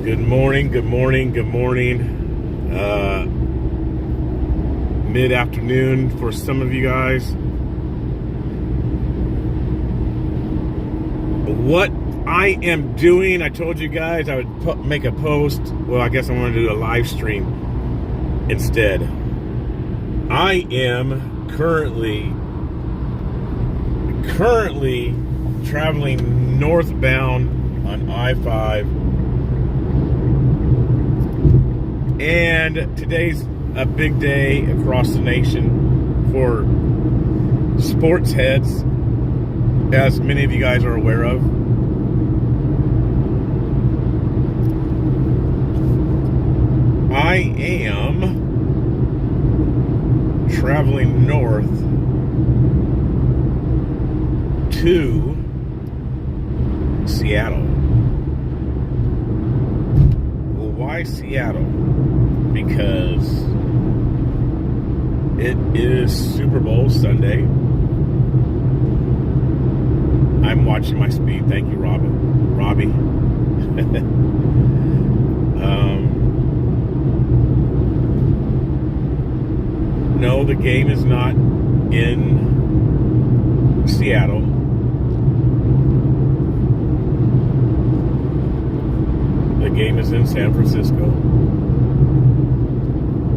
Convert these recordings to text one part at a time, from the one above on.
Good morning. Mid-afternoon for some of you guys. What I am doing, I told you guys I would make a post. Well, I guess I'm going to do a live stream instead. I am currently traveling northbound on I-5. And today's a big day across the nation for sports heads, as many of you guys are aware of. I am traveling north to Seattle. Well, why Seattle? Because it is Super Bowl Sunday. I'm watching my speed. Thank you, Robbie. No, the game is not in Seattle. The game is in San Francisco.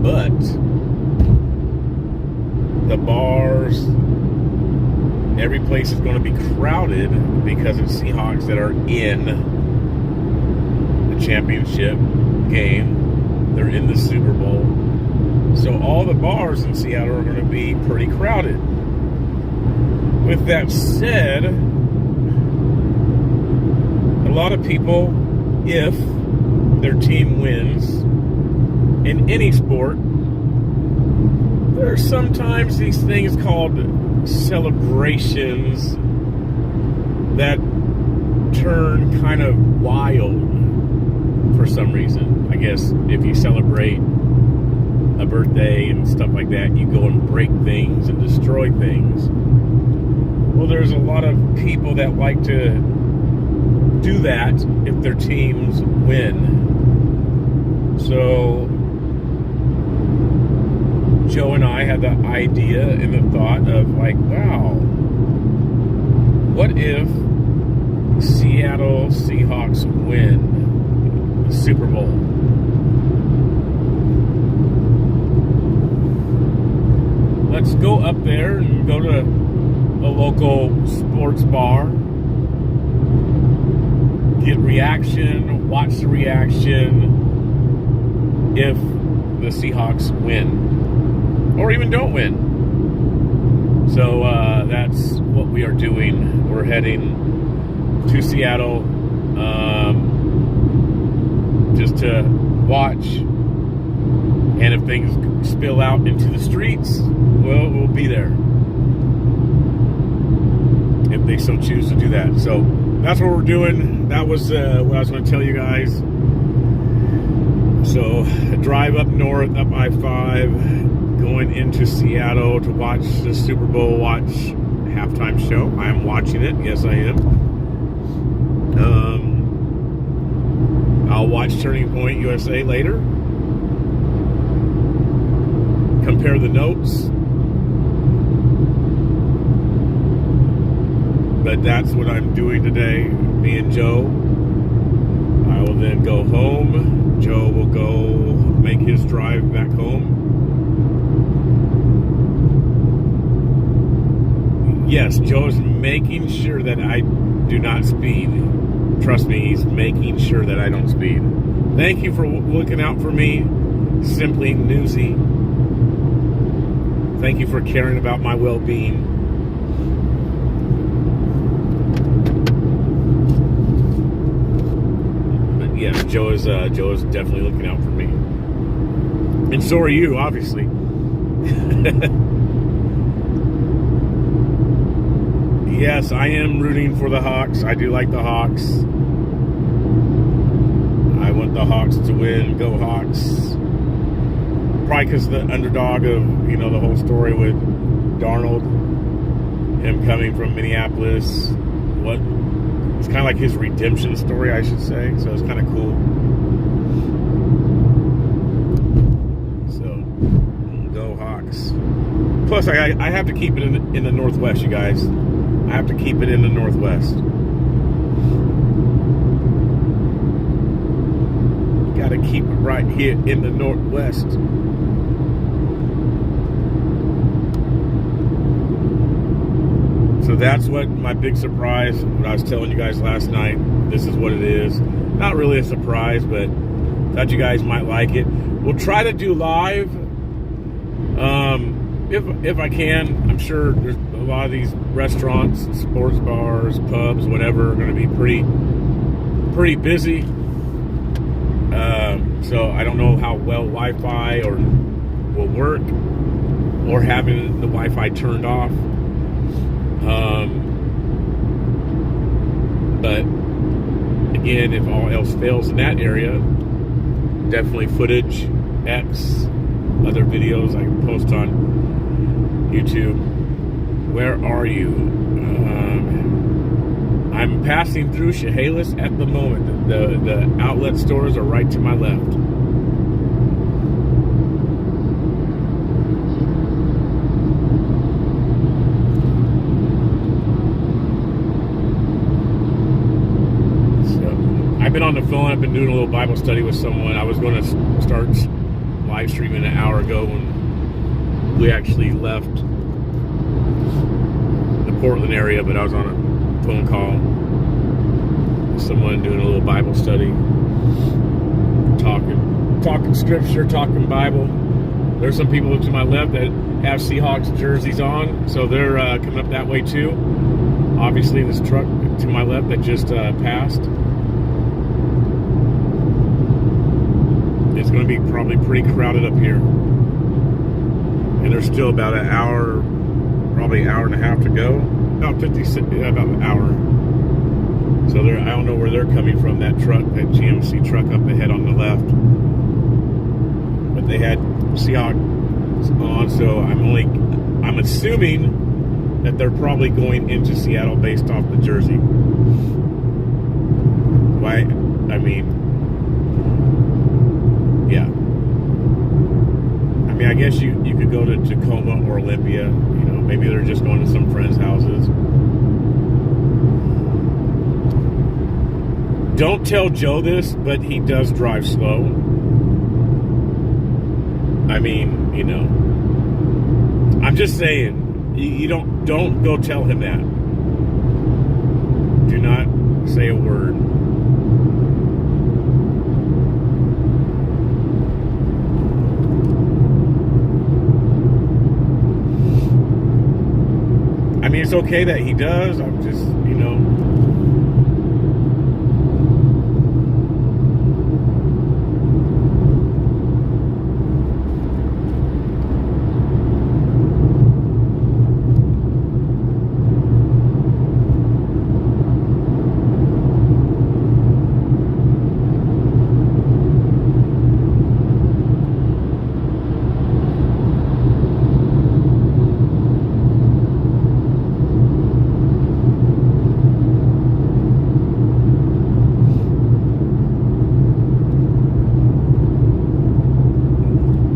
But the bars, every place is going to be crowded because it's Seahawks that are in the championship game. They're in the Super Bowl. So all the bars in Seattle are going to be pretty crowded. With that said, a lot of people, if their team wins in any sport, there are sometimes these things called celebrations that turn kind of wild for some reason. I guess if you celebrate a birthday and stuff like that, you go and break things and destroy things. Well, there's a lot of people that like to do that if their teams win. So Joe and I had the idea and the thought of like, wow, what if Seattle Seahawks win the Super Bowl? Let's go up there and go to a local sports bar, get reaction, watch the reaction if the Seahawks win. Or even don't win. So that's what we are doing. We're heading to Seattle just to watch. And if things spill out into the streets, well, we'll be there. If they so choose to do that. So that's what we're doing. That was what I was going to tell you guys. So a drive up north, up I-5. Going into Seattle to watch the Super Bowl halftime show. I am watching it. Yes, I am. I'll watch Turning Point USA later. Compare the notes. But that's what I'm doing today. Me and Joe. I will then go home. Joe will go make his drive back home. Yes, Joe's making sure that I do not speed. Trust me, he's making sure that I don't speed. Thank you for looking out for me, Simply Newsy. Thank you for caring about my well-being. But yes, Joe is definitely looking out for me. And so are you, obviously. Yes, I am rooting for the Hawks. I do like the Hawks. I want the Hawks to win. Go Hawks. Probably because the underdog of, the whole story with Darnold. Him coming from Minneapolis. It's kind of like his redemption story, I should say. So it's kind of cool. Plus, I have to keep it in the Northwest, you guys. I have to keep it in the Northwest. Got to keep it right here in the Northwest. So that's what my big surprise, what I was telling you guys last night. This is what it is. Not really a surprise, but thought you guys might like it. We'll try to do live. If I can. I'm sure there's a lot of these restaurants, sports bars, pubs, whatever, are going to be pretty busy. So I don't know how well Wi-Fi will work, or having the Wi-Fi turned off. But again, if all else fails in that area, definitely footage, X, other videos I can post on YouTube. Where are you? I'm passing through Chehalis at the moment. The outlet stores are right to my left. So, I've been on the phone. I've been doing a little Bible study with someone. I was going to start live streaming an hour ago when we actually left the Portland area, but I was on a phone call with someone doing a little Bible study, talking scripture, talking Bible. There's some people to my left that have Seahawks jerseys on, so they're coming up that way too. Obviously, this truck to my left that just passed, it's going to be probably pretty crowded up here. And there's still about an hour, probably an hour and a half to go. About an hour. So I don't know where they're coming from, that truck, that GMC truck up ahead on the left. But they had Seahawks on, so I'm assuming that they're probably going into Seattle based off the jersey. Why? I mean, yeah. I mean, I guess you could go to Tacoma or Olympia. You know, maybe they're just going to some friends' houses. Don't tell Joe this, but he does drive slow. I mean, you know, I'm just saying, you don't go tell him that. Do not say a word. I mean, it's okay that he does. I'm just, you know.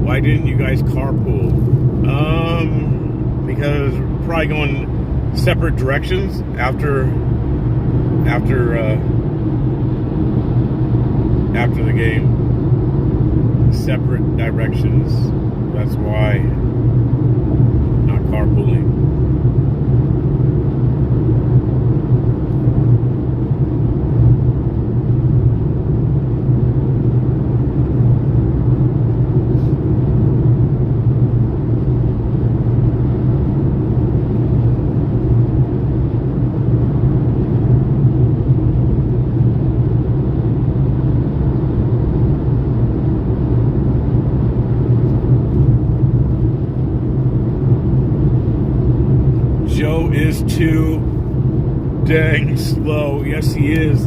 Why didn't you guys carpool? Because we're probably going separate directions after the game. Separate directions. That's why not carpooling. Joe is too dang slow. Yes, he is.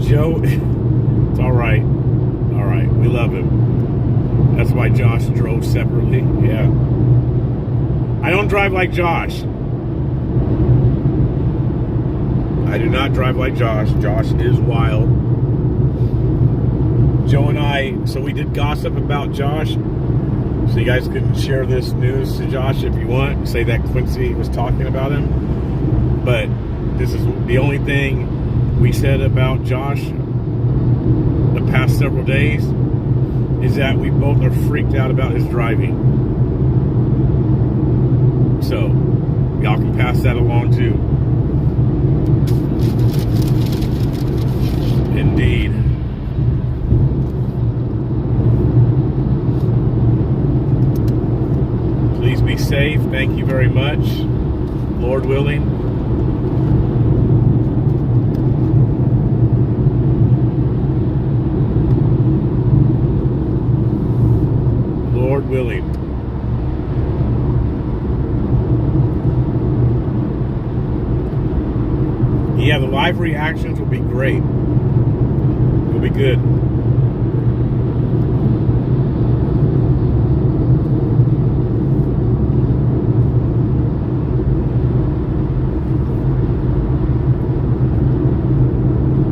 Joe, it's all right. All right, we love him. That's why Josh drove separately. Yeah. I don't drive like Josh. I do not drive like Josh. Josh is wild. Joe and I, so we did gossip about Josh. So you guys can share this news to Josh if you want. Say that Quincy was talking about him. But this is the only thing we said about Josh the past several days is that we both are freaked out about his driving. So y'all can pass that along too. Indeed. Please be safe. Thank you very much. Lord willing. Lord willing. Yeah, the live reactions will be great. It'll be good.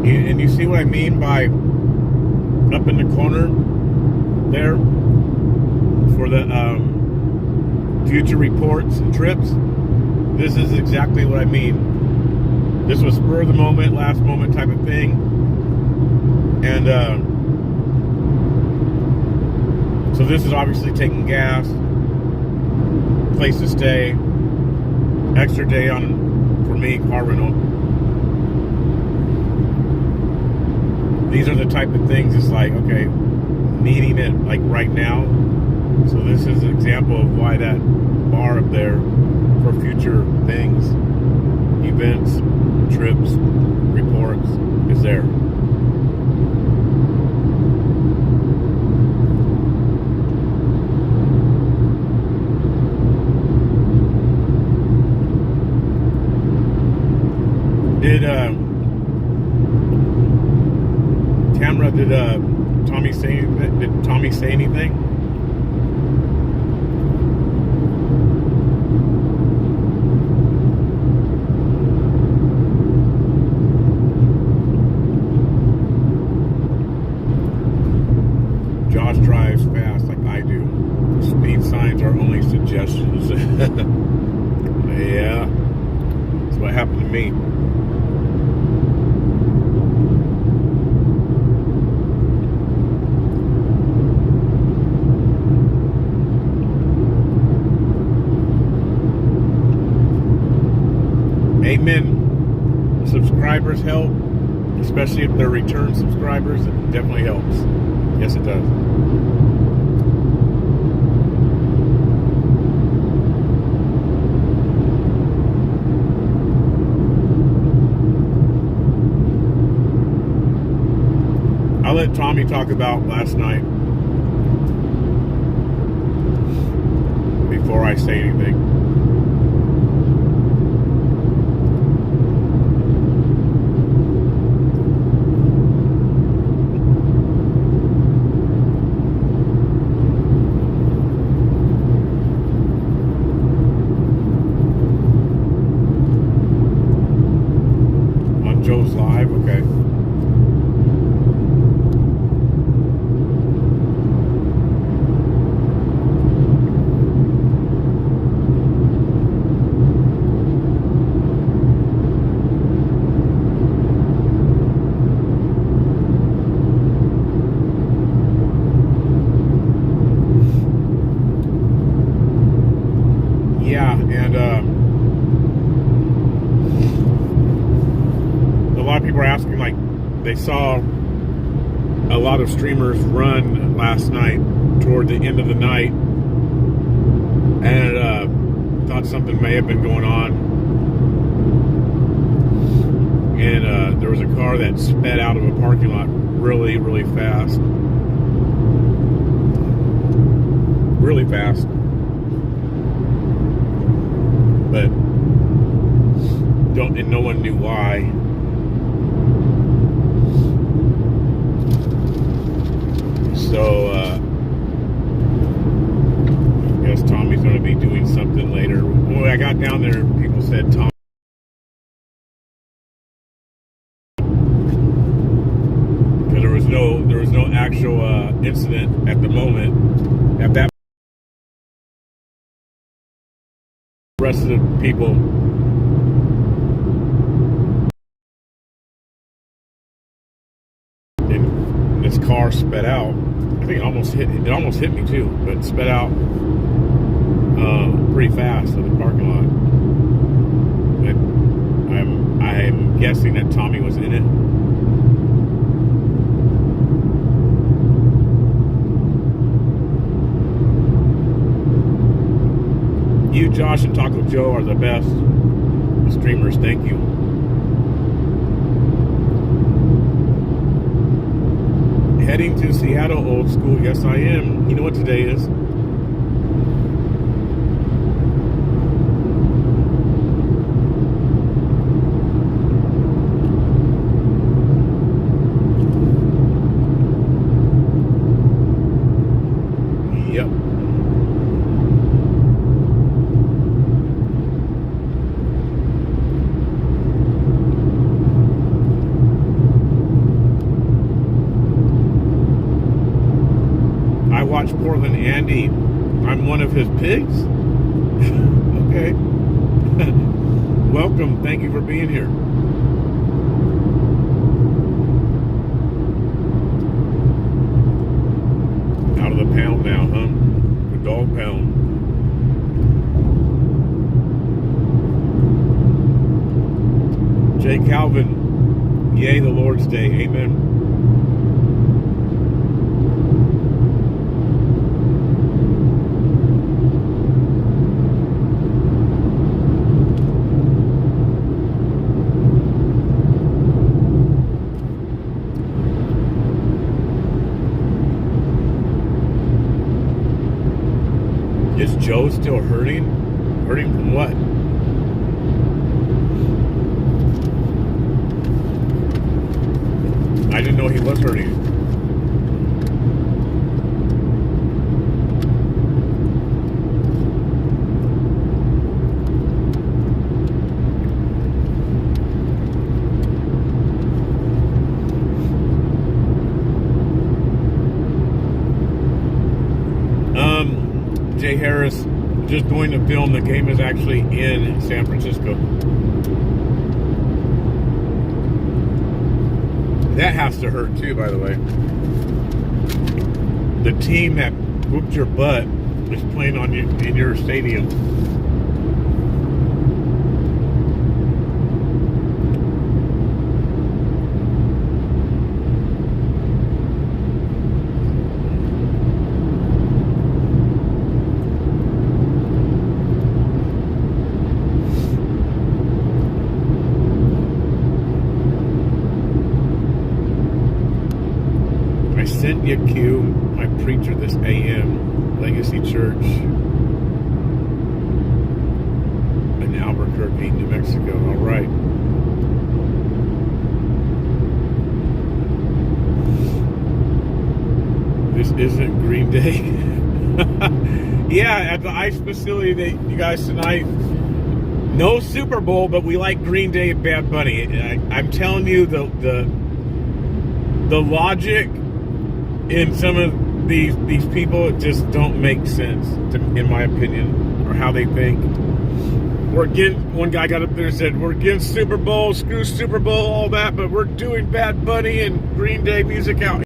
And you see what I mean by up in the corner there for the future reports and trips? This is exactly what I mean. This was spur of the moment, last moment type of thing. And so this is obviously taking gas, place to stay, extra day on, for me, car rental. These are the type of things, it's like, okay, needing it like right now. So this is an example of why that bar up there for future things, events, trips, reports is there. Did Tamra, did Tommy say anything? Josh drives fast like I do. Speed signs are only suggestions. Yeah, that's what happened to me. Amen. Subscribers help, especially if they're return subscribers. It definitely helps. Yes, it does. I'll let Tommy talk about last night before I say anything. Joe's live, okay. Yeah, and a lot of people are asking, like, they saw a lot of streamers run last night toward the end of the night and thought something may have been going on. And there was a car that sped out of a parking lot really, really fast. Really fast. But and no one knew why. So, I guess Tommy's going to be doing something later. When I got down there, people said Tommy. Because there was no actual incident at the moment. At that rest of the people. And this car sped out. I think it almost hit me too, but it sped out pretty fast in the parking lot. And I'm guessing that Tommy was in it. You, Josh, and Taco Joe are the best streamers. Thank you. Heading to Seattle, old school. Yes, I am. You know what today is? Yep. I watch Portland Andy. I'm one of his pigs? Okay. Welcome. Thank you for being here. Out of the pound now, huh? The dog pound. Jay Calvin. Yea, the Lord's Day. Amen. Is Joe still hurting? Hurting from what? I didn't know he was hurting. Jay Harris, just going to film. The game is actually in San Francisco. That has to hurt too, by the way. The team that whooped your butt is playing on you in your stadium. I sent you Q, my preacher this AM, Legacy Church in Albuquerque, New Mexico. All right. This isn't Green Day. Yeah, at the ice facility that you guys tonight. No Super Bowl, but we like Green Day and Bad Bunny. I'm telling you, the logic in some of these people just don't make sense, in my opinion, or how they think. We're against, one guy got up there and said, we're against Super Bowl, screw Super Bowl, all that, but we're doing Bad Bunny and Green Day music out.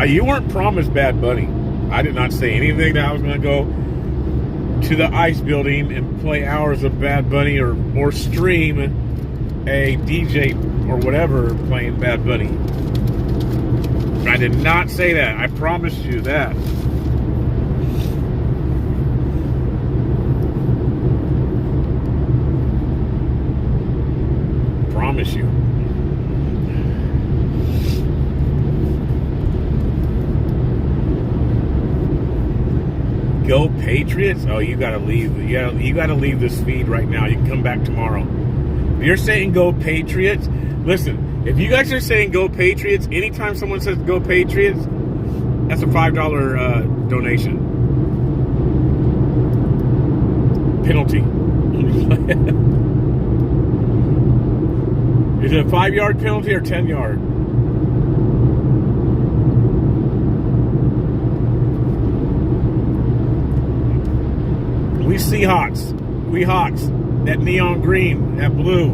You weren't promised Bad Bunny. I did not say anything that I was going to go to the ice building and play hours of Bad Bunny or stream a DJ or whatever playing Bad Bunny. I did not say that. I promised you that. Promise you. Go Patriots? Oh, you gotta leave. You gotta leave this feed right now. You can come back tomorrow. If you're saying go Patriots, listen, if you guys are saying go Patriots, anytime someone says go Patriots, that's a $5 donation. Penalty. Is it a 5-yard penalty or 10-yard? We Seahawks. We Hawks. That neon green. That blue.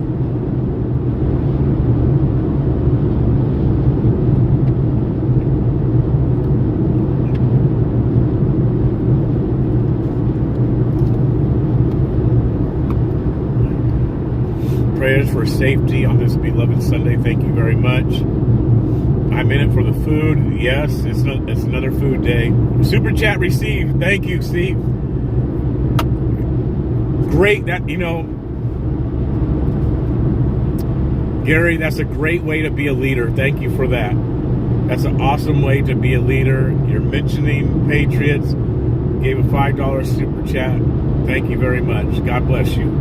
Prayers for safety on this beloved Sunday. Thank you very much. I'm in it for the food. Yes, it's another food day. Super chat received. Thank you, Steve. Great. That, you know, Gary, that's a great way to be a leader. Thank you for that. That's an awesome way to be a leader. You're mentioning Patriots. Gave a $5 super chat. Thank you very much. God bless you.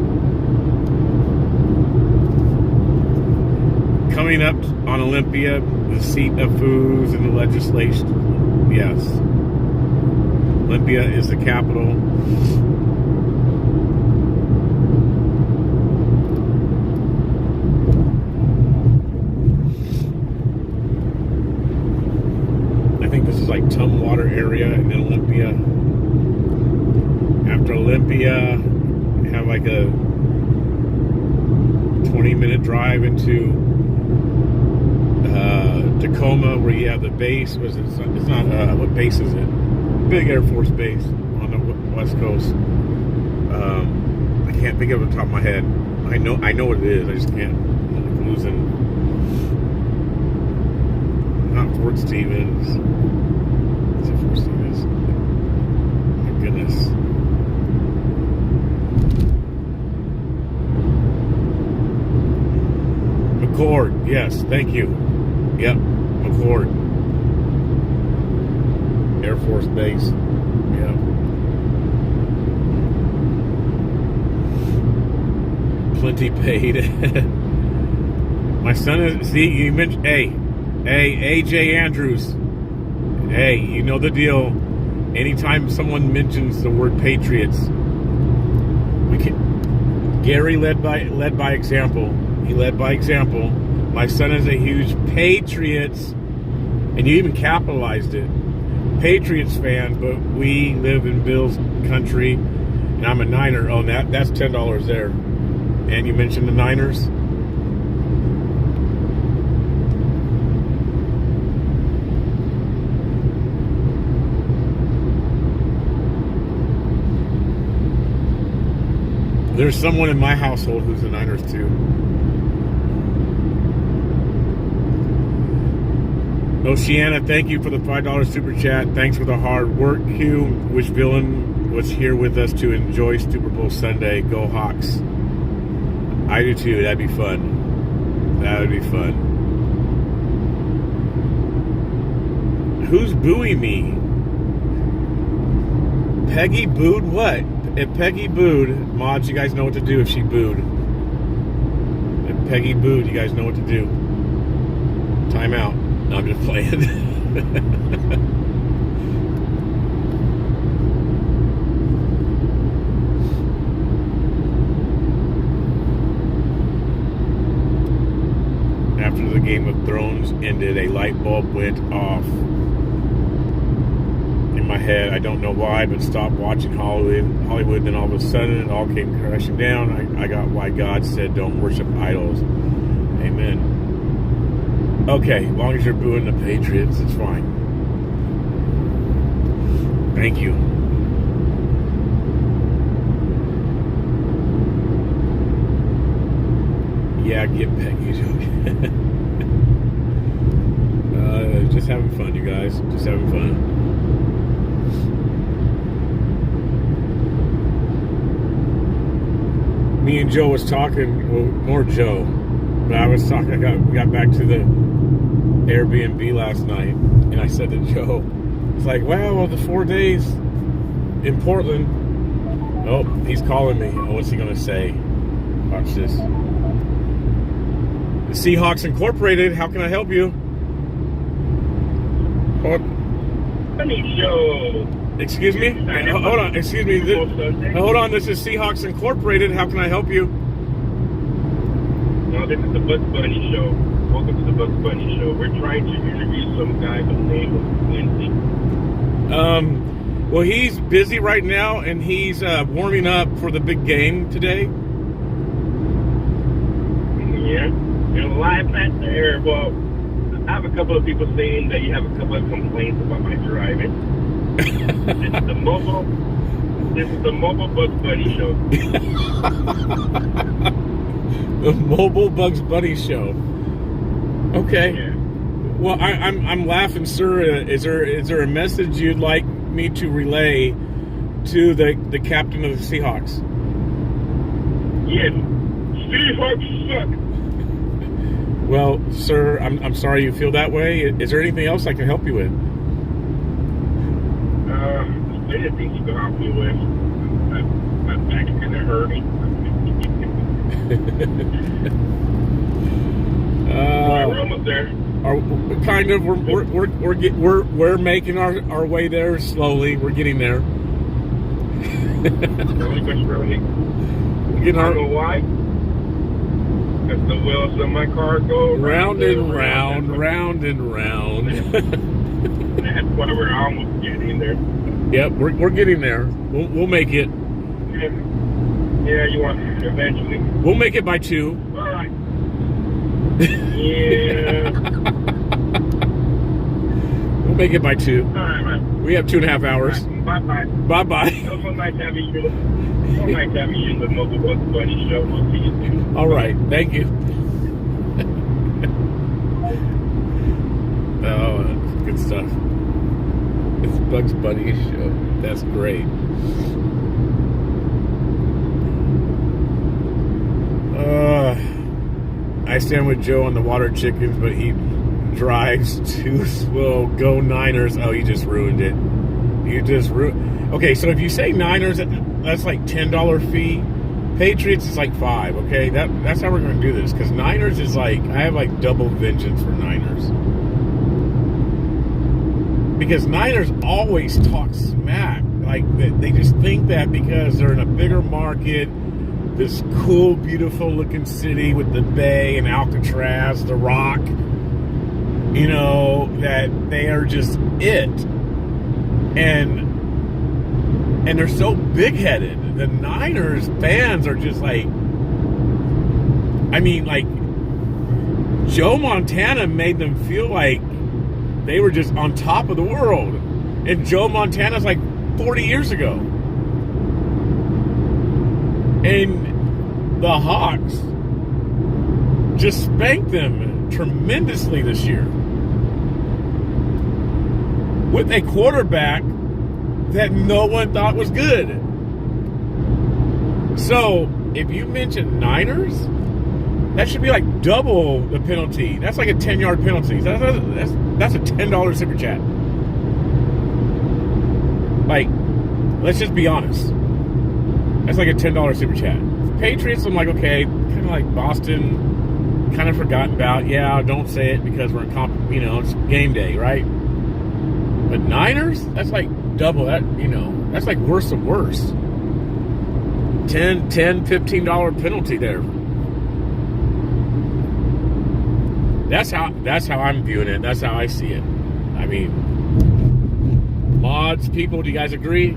Coming up on Olympia, the seat of foods and the legislation. Yes. Olympia is the capital. I think this is like Tumwater area and then Olympia. After Olympia, have like a 20-minute drive into Tacoma, where you have the base. It's not what base is it? Big Air Force base on the West Coast. I can't think of it off the top of my head. I know what it is. I just can't. I'm losing. Not Fort Stevens. Is it Fort Stevens? My goodness. McCord. Yes. Thank you. Yep, McCord. Air Force Base. Yep. Plenty paid. My son is, see, you mentioned, hey, AJ Andrews. Hey, you know the deal. Anytime someone mentions the word Patriots, Gary led by example. He led by example. My son is a huge Patriots, and you even capitalized it, Patriots fan, but we live in Bills country, and I'm a Niner. Oh, that's $10 there. And you mentioned the Niners. There's someone in my household who's the Niners too. Oceana, thank you for the $5 super chat. Thanks for the hard work, Hugh. Wish Villain was here with us to enjoy Super Bowl Sunday. Go Hawks. I do too. That'd be fun. That would be fun. Who's booing me? Peggy booed what? If Peggy booed, mods, you guys know what to do if she booed. If Peggy booed, you guys know what to do. Time out. No, I'm just playing. After the Game of Thrones ended, a light bulb went off in my head. I don't know why, but stopped watching Hollywood. Then all of a sudden, it all came crashing down. I got why God said, don't worship idols. Amen. Okay, as long as you're booing the Patriots, it's fine. Thank you. Yeah, get Peggy. Just having fun, you guys. Just having fun. Me and Joe was talking, well, more Joe, but I was talking, we got back to the Airbnb last night, and I said to Joe, it's like, wow, well, the 4 days in Portland. Oh, he's calling me. Oh, what's he going to say? Watch this. The Seahawks Incorporated, how can I help you? Funny show. Excuse me? Hold on, excuse me. Hold on, this is Seahawks Incorporated. How can I help you? No, this is the Bugs Bunny Show. Welcome to the Bugs Bunny Show. We're trying to interview some guy by the name of Quincy. Well, he's busy right now, and he's warming up for the big game today. Yeah. And live at there. Well, I have a couple of people saying that you have a couple of complaints about my driving. This is the Mobile Bugs Bunny Show. The Mobile Bugs Bunny Show. Okay. Yeah. Well, I'm laughing, sir. Is there a message you'd like me to relay to the captain of the Seahawks? Yes. Seahawks suck. Well, sir, I'm sorry you feel that way. Is there anything else I can help you with? There's things you can help me with. My back's kind of hurting. We're almost there. We're making our way there slowly. We're getting there. Slowly but surely. I don't know why. Because the wheels of my car go round and round. That's why we're almost getting there. Yep, we're getting there. We'll make it. Yeah, you want eventually. We'll make it by 2. All right. Yeah. We'll make it by 2. All right, man. We have 2.5 hours. Bye-bye. Bye-bye. It was so nice having you. So nice having you in the Mobile Bugs Bunny Show. We'll see you soon. All right. Thank you. Oh, that's good stuff. It's Bugs Bunny Show. That's great. I stand with Joe on the water chickens, but he drives too slow. Go Niners. Oh, you just ruined it. You just ruined. Okay, so if you say Niners, that's like $10 fee. Patriots is like $5. Okay, that's how we're going to do this, because Niners is like, I have like double vengeance for Niners, because Niners always talk smack. Like they just think that because they're in a bigger market, this cool, beautiful looking city with the bay and Alcatraz, the Rock, you know, that they are just it. And they're so big-headed. The Niners fans are just like, I mean, like, Joe Montana made them feel like they were just on top of the world. And Joe Montana's like 40 years ago. And the Hawks just spanked them tremendously this year with a quarterback that no one thought was good. So if you mention Niners, that should be like double the penalty. That's like a 10-yard penalty. That's a $10 super chat. Like, let's just be honest. That's like a $10 super chat. Patriots, I'm like, okay, kind of like Boston, kind of forgotten about. Yeah, don't say it because we're in it's game day, right? But Niners, that's like double that, that's like worse of worse. $10, $15 penalty there. That's how I'm viewing it. That's how I see it. I mean, mods, people, do you guys agree?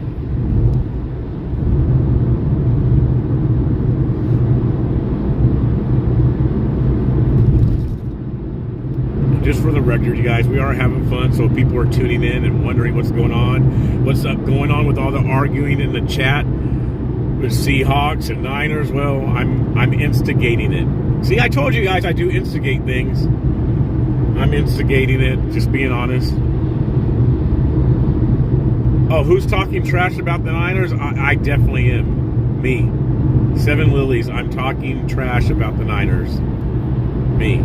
Just for the record, you guys, we are having fun, so people are tuning in and wondering what's going on. What's up going on with all the arguing in the chat with Seahawks and Niners? Well, I'm instigating it. See, I told you guys I do instigate things. I'm instigating it, just being honest. Oh, who's talking trash about the Niners? I definitely am. Me. 7 Lilies, I'm talking trash about the Niners. Me.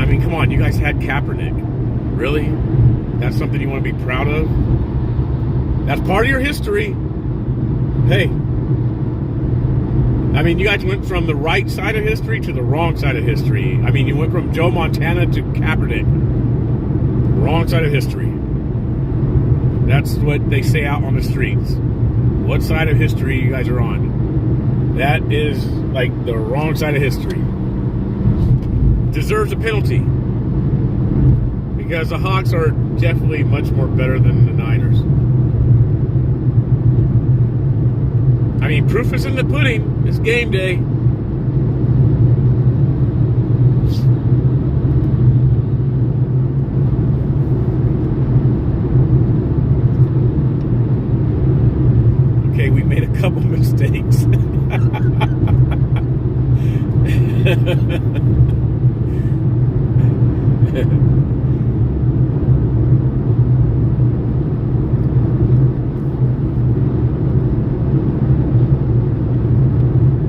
I mean, come on, you guys had Kaepernick. Really? That's something you want to be proud of? That's part of your history. Hey. I mean, you guys went from the right side of history to the wrong side of history. I mean, you went from Joe Montana to Kaepernick. Wrong side of history. That's what they say out on the streets. What side of history you guys are on? That is like the wrong side of history. Deserves a penalty. Because the Hawks are definitely much more better than the Niners. I mean, proof is in the pudding. It's game day. Okay, we made a couple mistakes.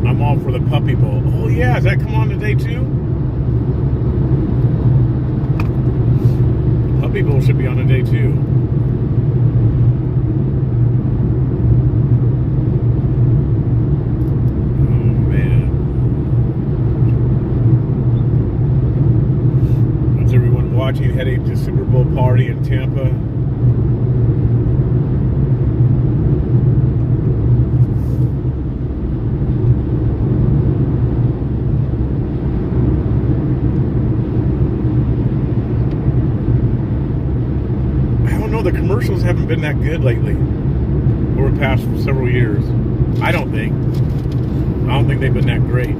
I'm all for the Puppy Bowl. Oh yeah, does that come on today too? The Puppy Bowl should be on today too. Watching, heading to Super Bowl party in Tampa. I don't know, the commercials haven't been that good lately over the past several years. I don't think they've been that great.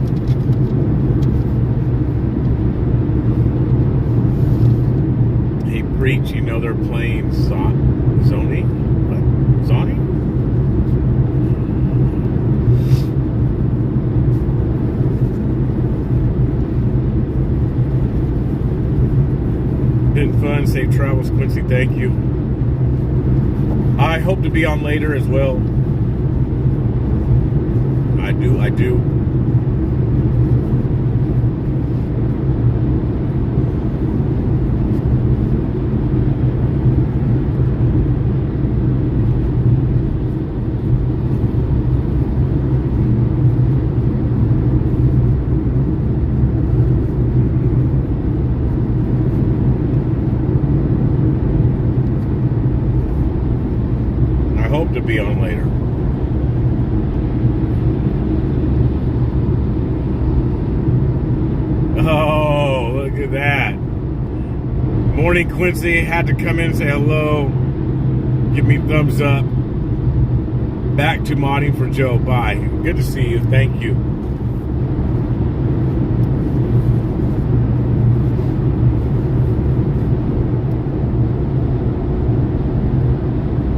Preach, you know they're playing Zoni? What? Zoni? Been fun. Safe travels, Quincy. Thank you. I hope to be on later as well. I do. To be on later. Oh, look at that. Morning, Quincy. Had to come in and say hello. Give me thumbs up. Back to modding for Joe. Bye. Good to see you. Thank you.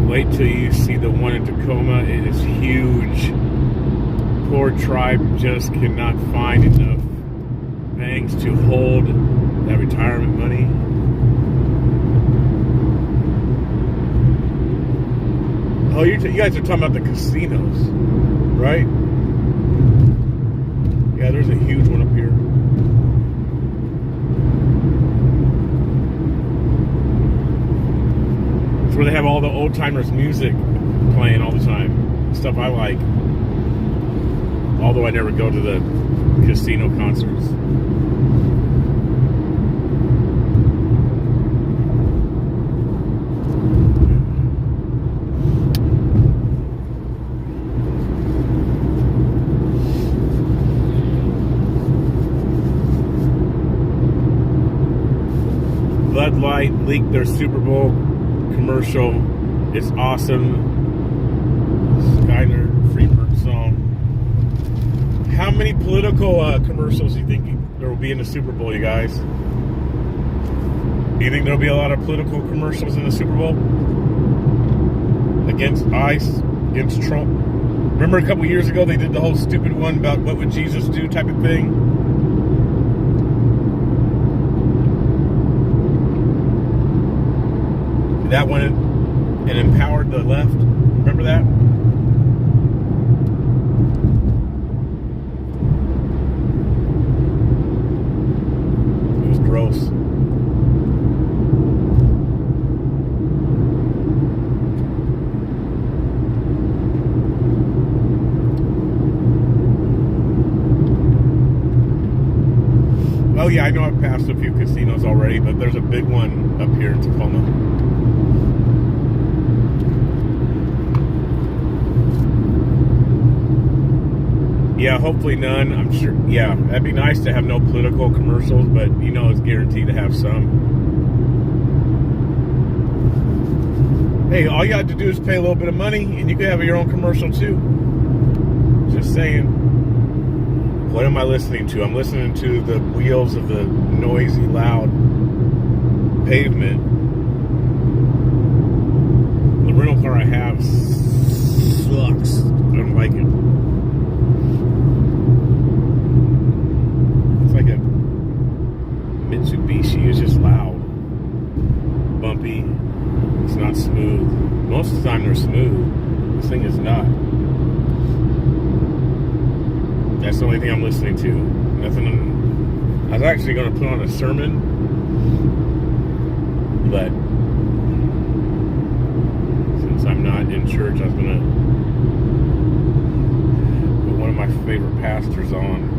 Wait till you see the one in Tacoma. It is huge. Poor tribe just cannot find enough banks to hold that retirement money. Oh, you guys are talking about the casinos, right? Yeah, there's a huge one up here. It's where they have all the old timers music playing all the time. Stuff I like. Although I never go to the casino concerts. Bud Light leaked their Super Bowl commercial. It's awesome. Skyler Freebird song. How many political commercials do you think there will be in the Super Bowl, you guys? Do you think there'll be a lot of political commercials in the Super Bowl? Against ICE, against Trump? Remember a couple years ago they did the whole stupid one about what would Jesus do type of thing? That went and empowered the left. Remember that? It was gross. Oh yeah, I know I've passed a few casinos already, but there's a big one up here in Tacoma. Yeah, hopefully none. I'm sure. Yeah, that'd be nice to have no political commercials, but you know it's guaranteed to have some. Hey, all you have to do is pay a little bit of money and you can have your own commercial too. Just saying. What am I listening to? I'm listening to the wheels of the noisy, loud pavement. The rental car I have sucks. I don't like it. It's like a Mitsubishi. It's just loud, bumpy. It's not smooth. Most of the time they're smooth. This thing is not. That's the only thing I'm listening to. Nothing. I was actually going to put on a sermon, but since I'm not in church, I was going to put one of my favorite pastors on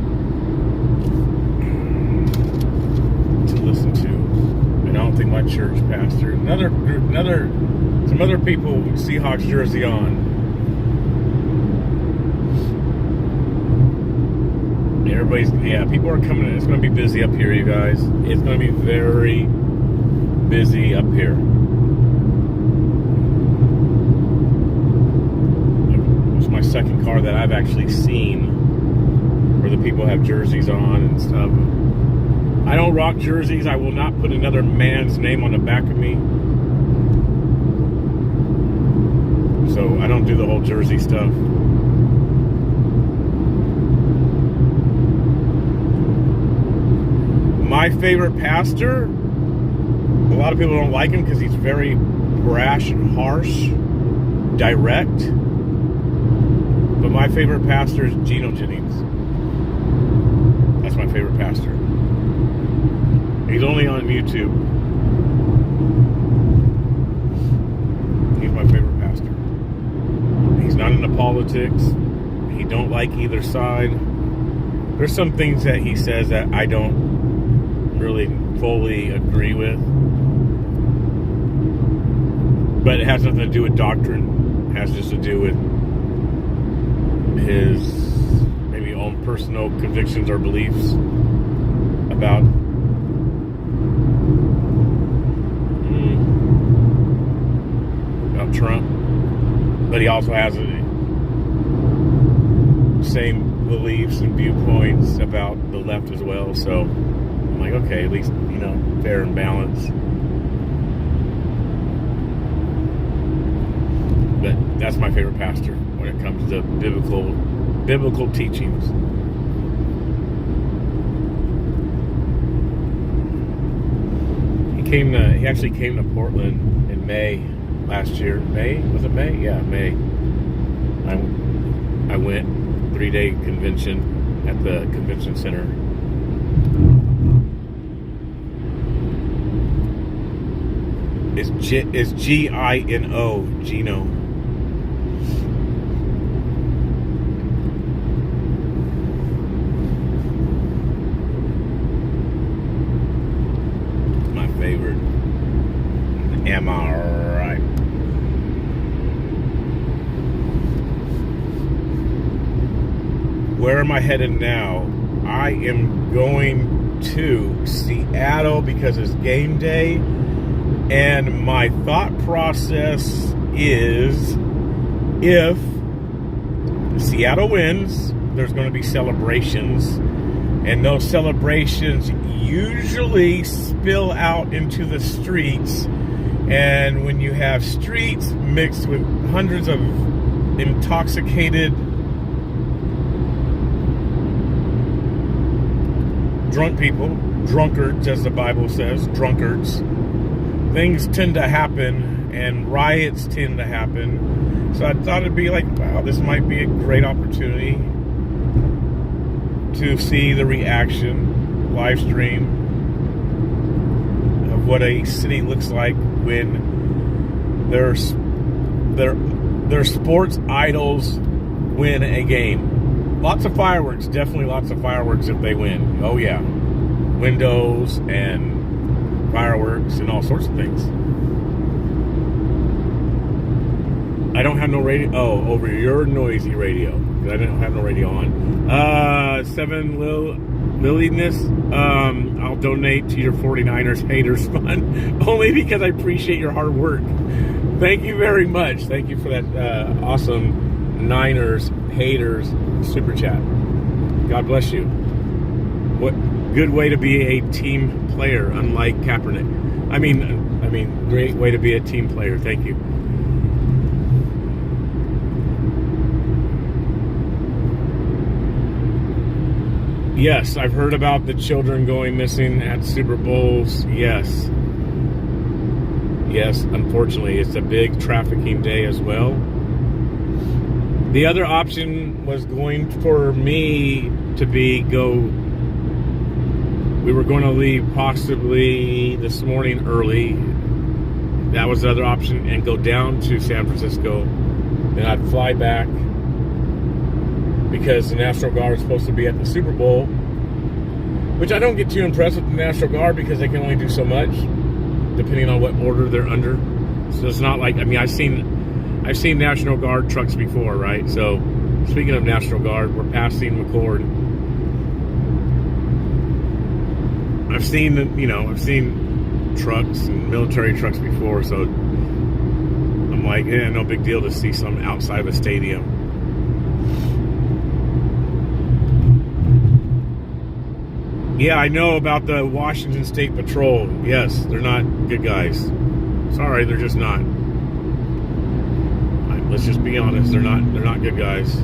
to listen to. And I don't think my church pastor, some other people with Seahawks jersey on. People are coming in. It's going to be busy up here, you guys. It's going to be very busy up here. It's my second car that I've actually seen where the people have jerseys on and stuff. I don't rock jerseys. I will not put another man's name on the back of me. So I don't do the whole jersey stuff. My favorite pastor, a lot of people don't like him because he's very brash and harsh, direct. But my favorite pastor is Geno Jennings. That's my favorite pastor. He's only on YouTube. He's my favorite pastor. He's not into politics. He don't like either side. There's some things that he says that I don't really fully agree with, but it has nothing to do with doctrine. It has just to do with his maybe own personal convictions or beliefs about Trump, but he also has the same beliefs and viewpoints about the left as well. So I'm like, okay, at least, fair and balanced. But that's my favorite pastor when it comes to biblical teachings. He actually came to Portland in May last year. May? Was it May? Yeah, May. I went 3-day convention at the convention center. It's Gino, Gino. My favorite. Am I right? Where am I headed now? I am going to Seattle because it's game day. And my thought process is, if Seattle wins, there's going to be celebrations. And those celebrations usually spill out into the streets. And when you have streets mixed with hundreds of intoxicated, drunk people, drunkards, as the Bible says, drunkards, things tend to happen and riots tend to happen. So I thought it'd be like, wow, this might be a great opportunity to see the reaction, live stream of what a city looks like when their sports idols win a game. Lots of fireworks, definitely lots of fireworks if they win. Oh yeah, windows and fireworks and all sorts of things. I don't have no radio. Oh, over your noisy radio. I don't have no radio on. 7 Lilliness. I'll donate to your 49ers haters fund only because I appreciate your hard work. Thank you very much. Thank you for that awesome Niners haters super chat. God bless you. What good way to be a team player, unlike Kaepernick. I mean, great way to be a team player. Thank you. Yes, I've heard about the children going missing at Super Bowls. Yes. Yes, unfortunately, it's a big trafficking day as well. The other option was going for me to we were going to leave possibly this morning early. That was the other option, and go down to San Francisco. Then I'd fly back because the National Guard is supposed to be at the Super Bowl, which I don't get too impressed with the National Guard because they can only do so much depending on what order they're under. So it's not like, I've seen National Guard trucks before, right? So speaking of National Guard, we're passing McCord. I've seen trucks and military trucks before, so I'm like, no big deal to see some outside of a stadium. Yeah, I know about the Washington State Patrol. Yes, they're not good guys. Sorry, they're just not. Let's just be honest. They're not good guys.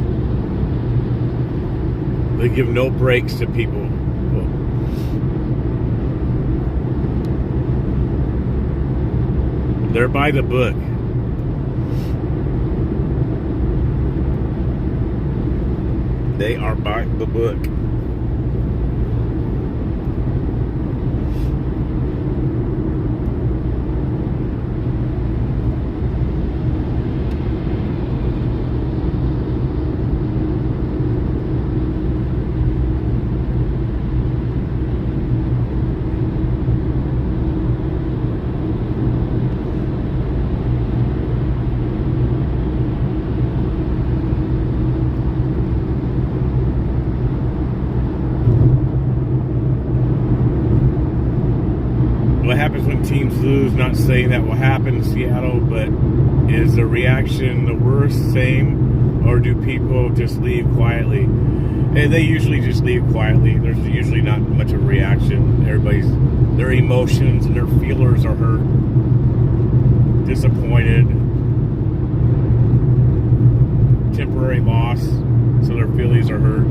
They give no breaks to people. They're by the book. They are by the book. What happens when teams lose? Not saying that will happen in Seattle, but is the reaction the worst, same, or do people just leave quietly? And they usually just leave quietly. There's usually not much of a reaction. Their emotions and their feelers are hurt, disappointed, temporary loss, so their feelings are hurt.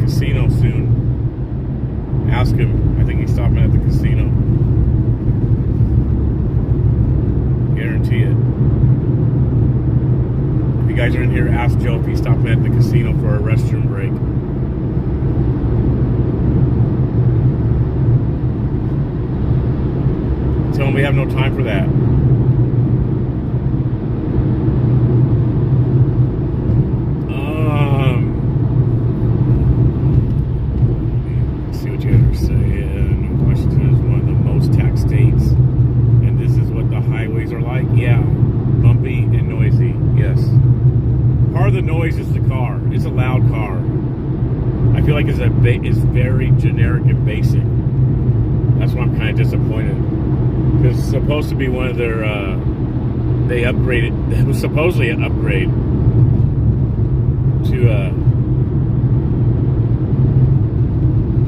casino soon. Ask him. I think he's stopping at the casino. Guarantee it. If you guys are in here, ask Joe if he's stopping at the casino for a restroom break. Tell him we have no time for that. See what you guys are saying. Washington is one of the most taxed states, and this is what the highways are like. Yeah, bumpy and noisy. Yes. Part of the noise is the car. It's a loud car. I feel like it's very generic and basic. That's why I'm kind of disappointed. Because it's supposed to be one of their, they upgraded, it was supposedly an upgrade to,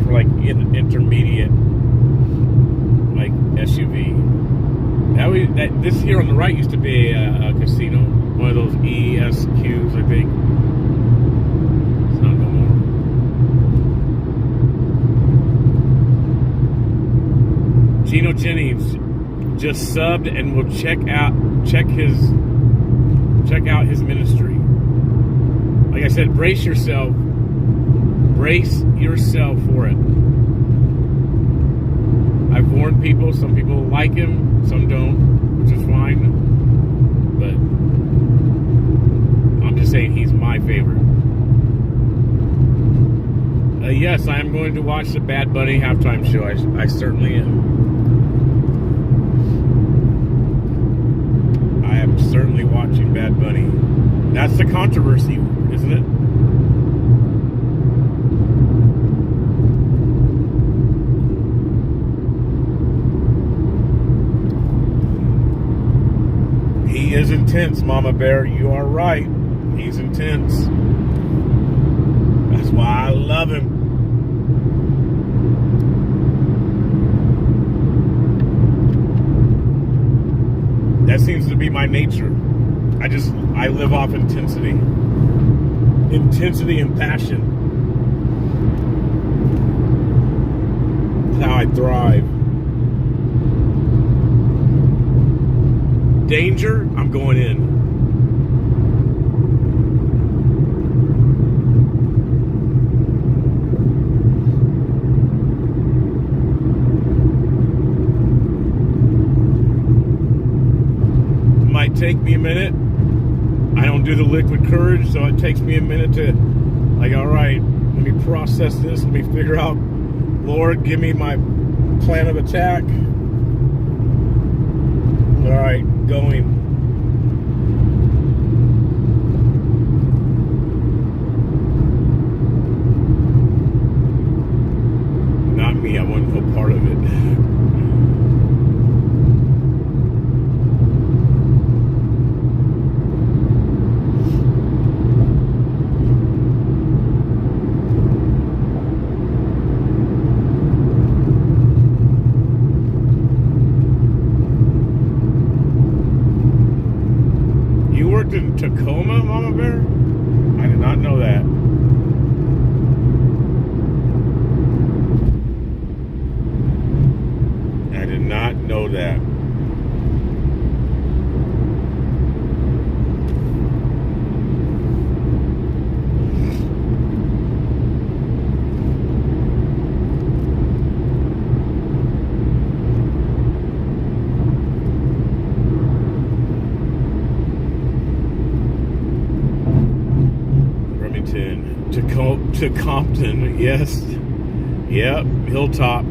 for like intermediate, like SUV. This here on the right used to be a casino, one of those ESQs, I think. It's not no more. Gino Jennings just subbed and will check out his ministry. Like I said, brace yourself for it. I've warned people. Some people like him, some don't, which is fine. But I'm just saying he's my favorite. Yes, I am going to watch the Bad Bunny halftime show. I certainly am. I am certainly watching Bad Bunny. That's the controversy, isn't it? He is intense, Mama Bear. You are right. He's intense. That's why I love him. That seems to be my nature. I live off intensity. Intensity and passion. That's how I thrive. Danger, I'm going in. Might take me a minute. I don't do the liquid courage, so it takes me a minute to, like, all right, let me process this, let me figure out, Lord, give me my plan of attack. All right, going. Not me, I want no part of it. In Tacoma, Mama Bear? I did not know that. I did not know that. To Compton, yes. Yep, Hilltop.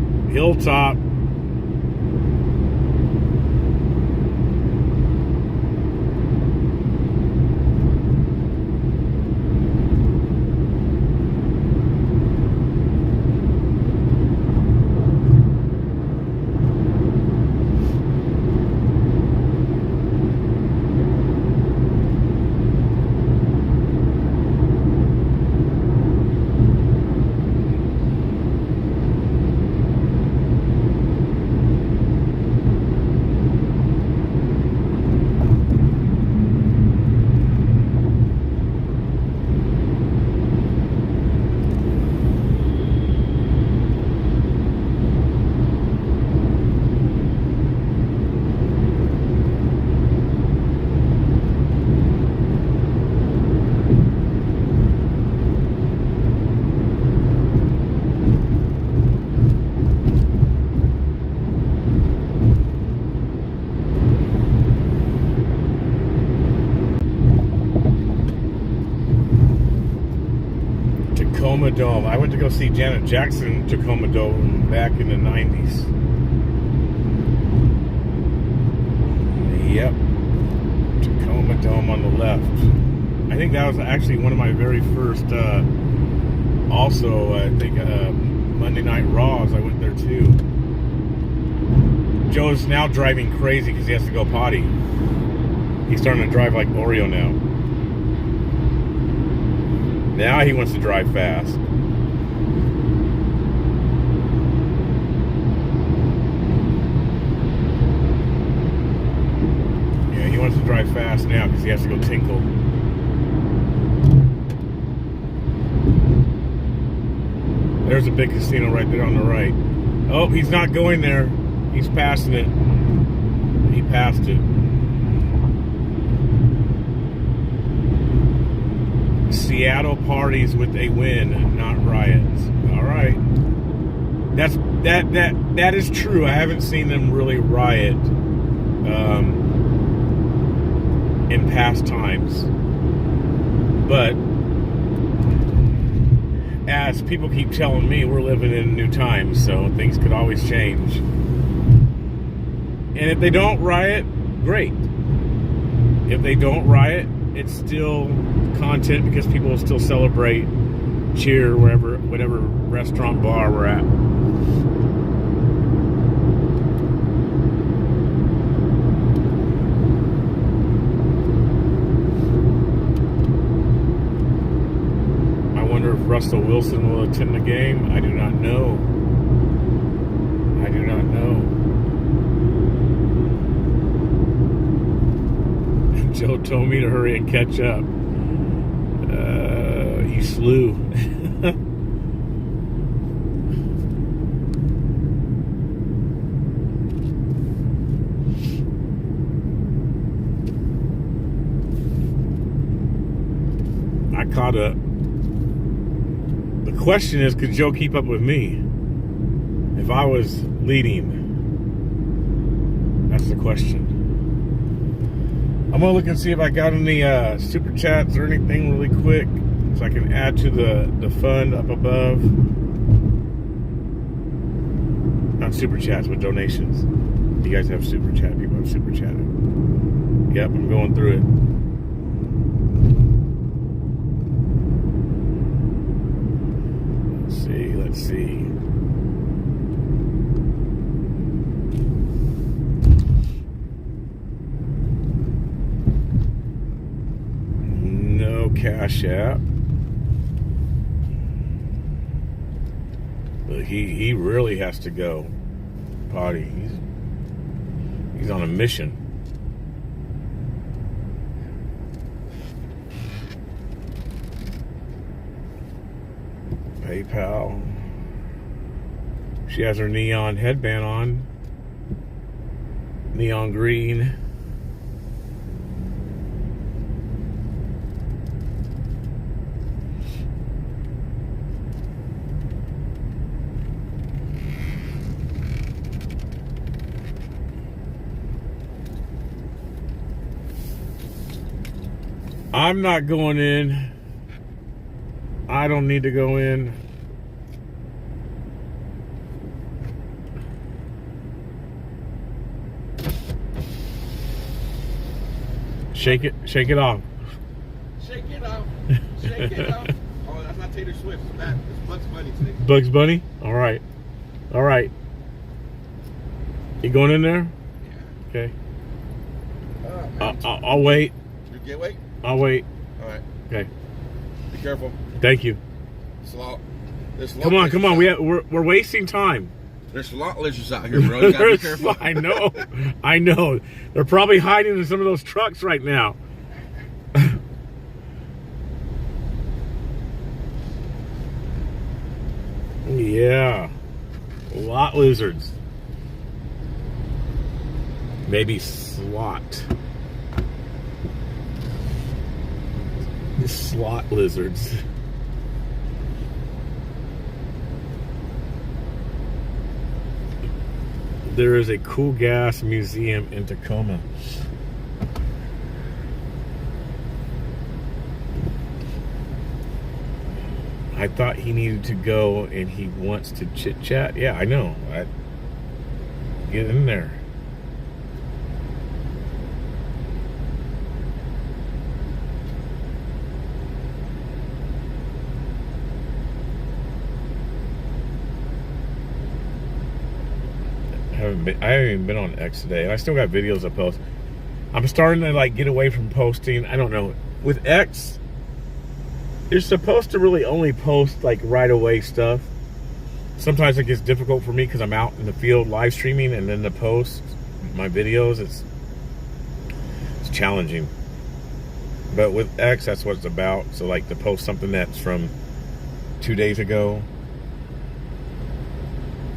Tacoma Dome. I went to go see Janet Jackson Tacoma Dome back in the 90s. Yep. Tacoma Dome on the left. I think that was actually one of my very first, also, I think, Monday Night Raws. I went there too. Joe's now driving crazy because he has to go potty. He's starting to drive like Oreo now. Now he wants to drive fast. Yeah, he wants to drive fast now because he has to go tinkle. There's a big casino right there on the right. Oh, he's not going there. He's passing it. He passed it. Seattle parties with a win, not riots. All right. That is true. I haven't seen them really riot in past times. But as people keep telling me, we're living in new times, so things could always change. And if they don't riot, great. If they don't riot, it's still content because people will still celebrate, cheer, whatever restaurant, bar we're at. I wonder if Russell Wilson will attend the game. I do not know. I do not know. Joe told me to hurry and catch up. You slew. I caught up. The question is, could Joe keep up with me if I was leading? That's the question. I'm gonna look and see if I got any super chats or anything really quick, so I can add to the fund up above. Not super chats, but donations. You guys have super chat. People have super chatted. Yep, I'm going through it. Let's see. Cash App. But he really has to go potty. He's on a mission. PayPal. She has her neon headband on. Neon green. I'm not going in. I don't need to go in. Shake it off. Shake it off. Shake it off. Oh, that's not Taylor Swift. It's Bugs Bunny today. Bugs Bunny? All right. All right. You going in there? Yeah. Okay. I'll wait. You get wait? I'll wait. All right. Okay. Be careful. Thank you. Come on. We're wasting time. There's lot lizards out here, bro. You gotta be careful. I know. They're probably hiding in some of those trucks right now. Yeah. Lot lizards. Maybe slot. Slot lizards. There is a cool gas museum in Tacoma. I thought he needed to go and he wants to chit chat. Yeah, I know. Get in there. I haven't even been on X today, and I still got videos to post. I'm starting to like get away from posting. I don't know. With X, you're supposed to really only post like right away stuff. Sometimes it gets difficult for me because I'm out in the field live streaming, and then to post my videos, it's challenging. But with X, that's what it's about. So like to post something that's from 2 days ago,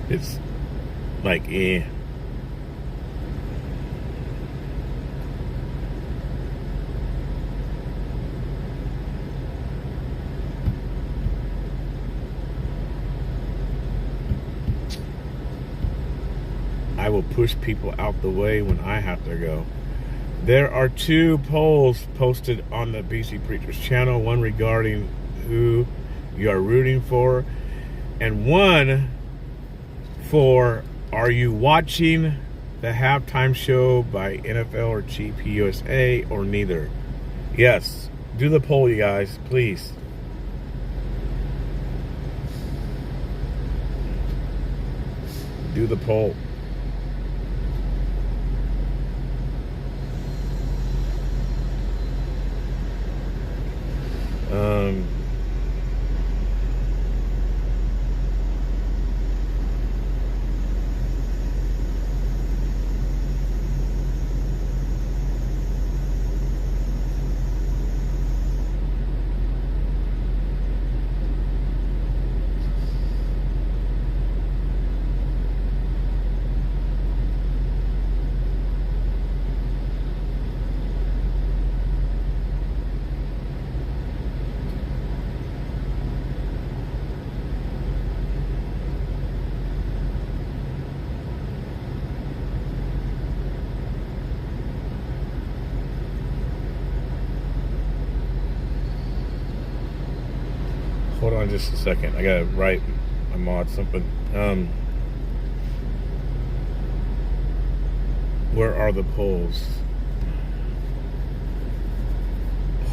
it's like I will push people out the way when I have to go. There are 2 polls posted on the BC Preacher's channel, one regarding who you are rooting for, and one for are you watching the halftime show by NFL or GPUSA or neither? Yes, do the poll, you guys, please. Do the poll. Hold on just a second. I gotta write my mod something. Where are the polls?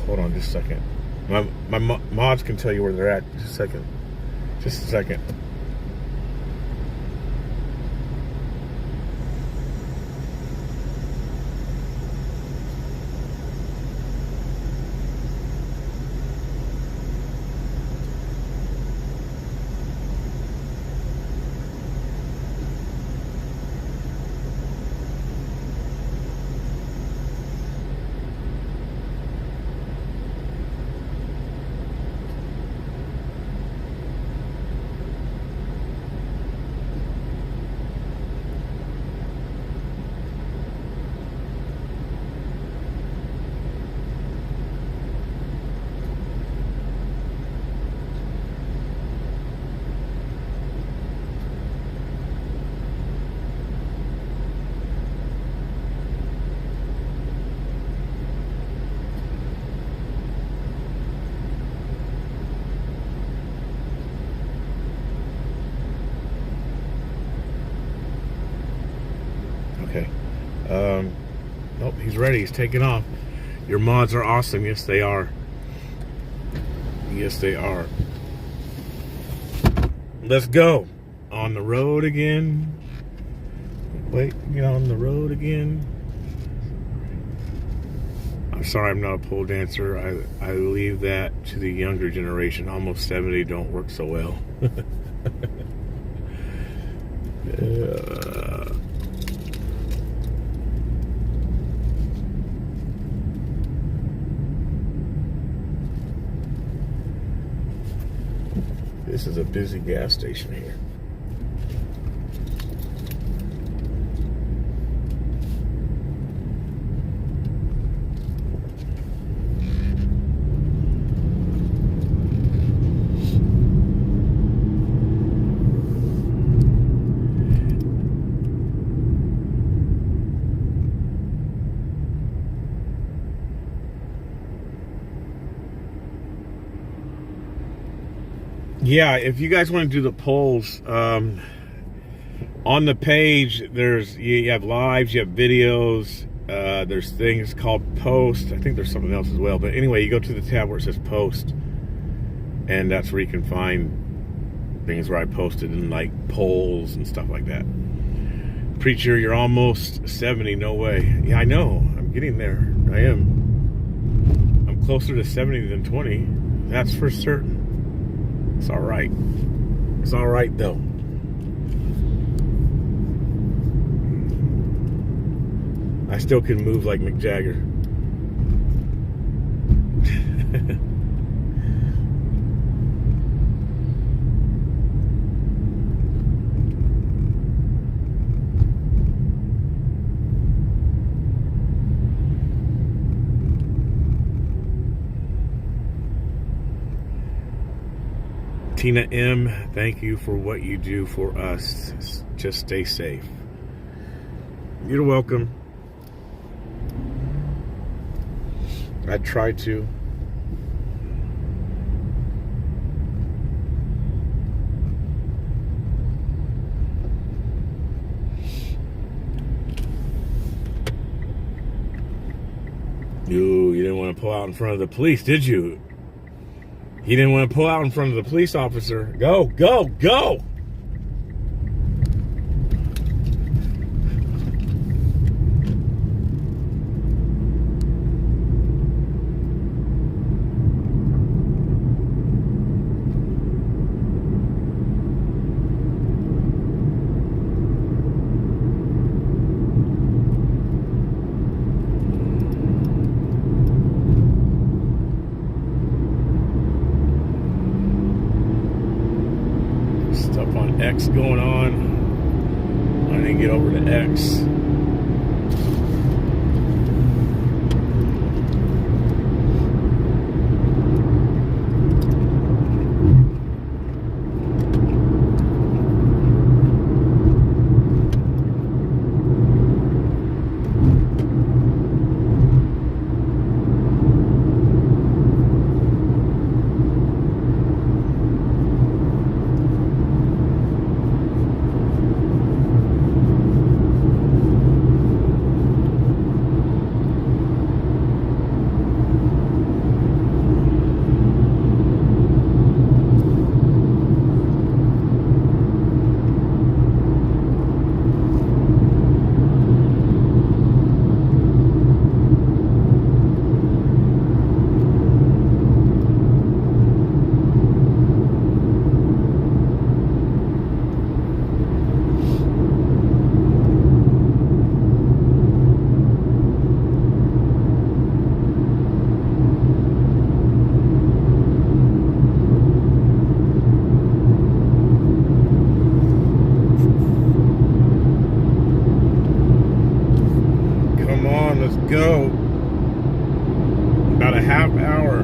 Hold on just a second. My mods can tell you where they're at. Just a second. Just a second. Okay. Nope, he's ready. He's taking off. Your mods are awesome. Yes, they are. Yes, they are. Let's go. On the road again. Wait, get on the road again. I'm sorry, I'm not a pole dancer. I leave that to the younger generation. Almost 70 don't work so well. This is a busy gas station here. Yeah, if you guys want to do the polls, on the page, you have lives, you have videos, there's things called post. I think there's something else as well. But anyway, you go to the tab where it says post, and that's where you can find things where I posted and like polls and stuff like that. Preacher, you're almost 70. No way. Yeah, I know. I'm getting there. I am. I'm closer to 70 than 20. That's for certain. It's all right. It's all right, though. I still can move like Mick Jagger. Tina M., thank you for what you do for us. Just stay safe. You're welcome. I try to. You didn't want to pull out in front of the police, did you? He didn't want to pull out in front of the police officer. Go, go, go! Stuff on X going on. I didn't get over to X. Let's go. About a half hour.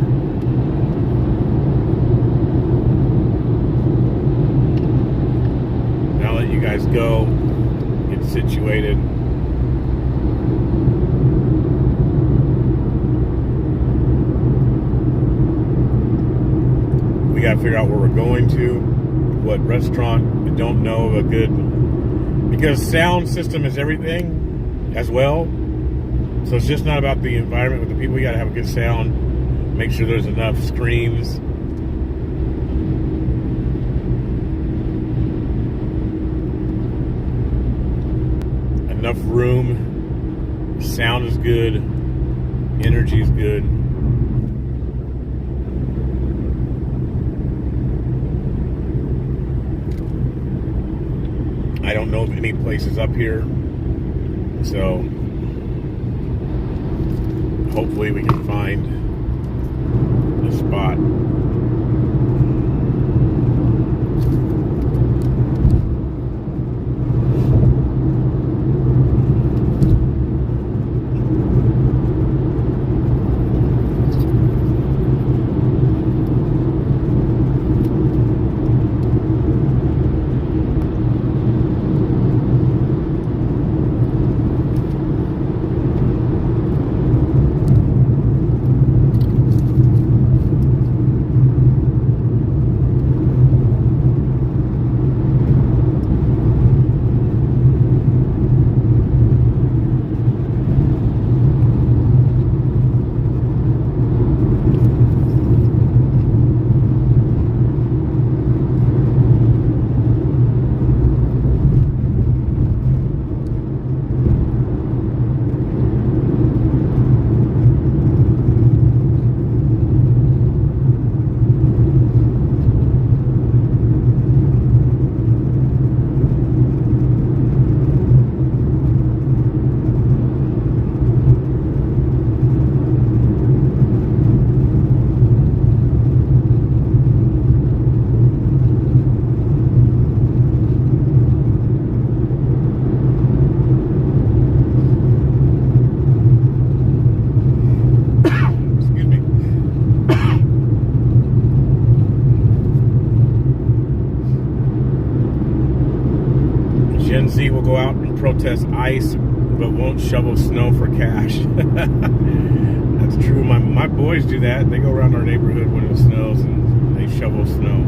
I'll let you guys go, get situated. We gotta figure out where we're going to, what restaurant. I don't know of a good, because sound system is everything as well. So it's just not about the environment with the people. You got to have a good sound. Make sure there's enough screens. Enough room. Sound is good. Energy is good. I don't know of any places up here. So hopefully we can find a spot. protest ice but won't shovel snow for cash. That's true. My boys do that. They go around our neighborhood when it snows and they shovel snow.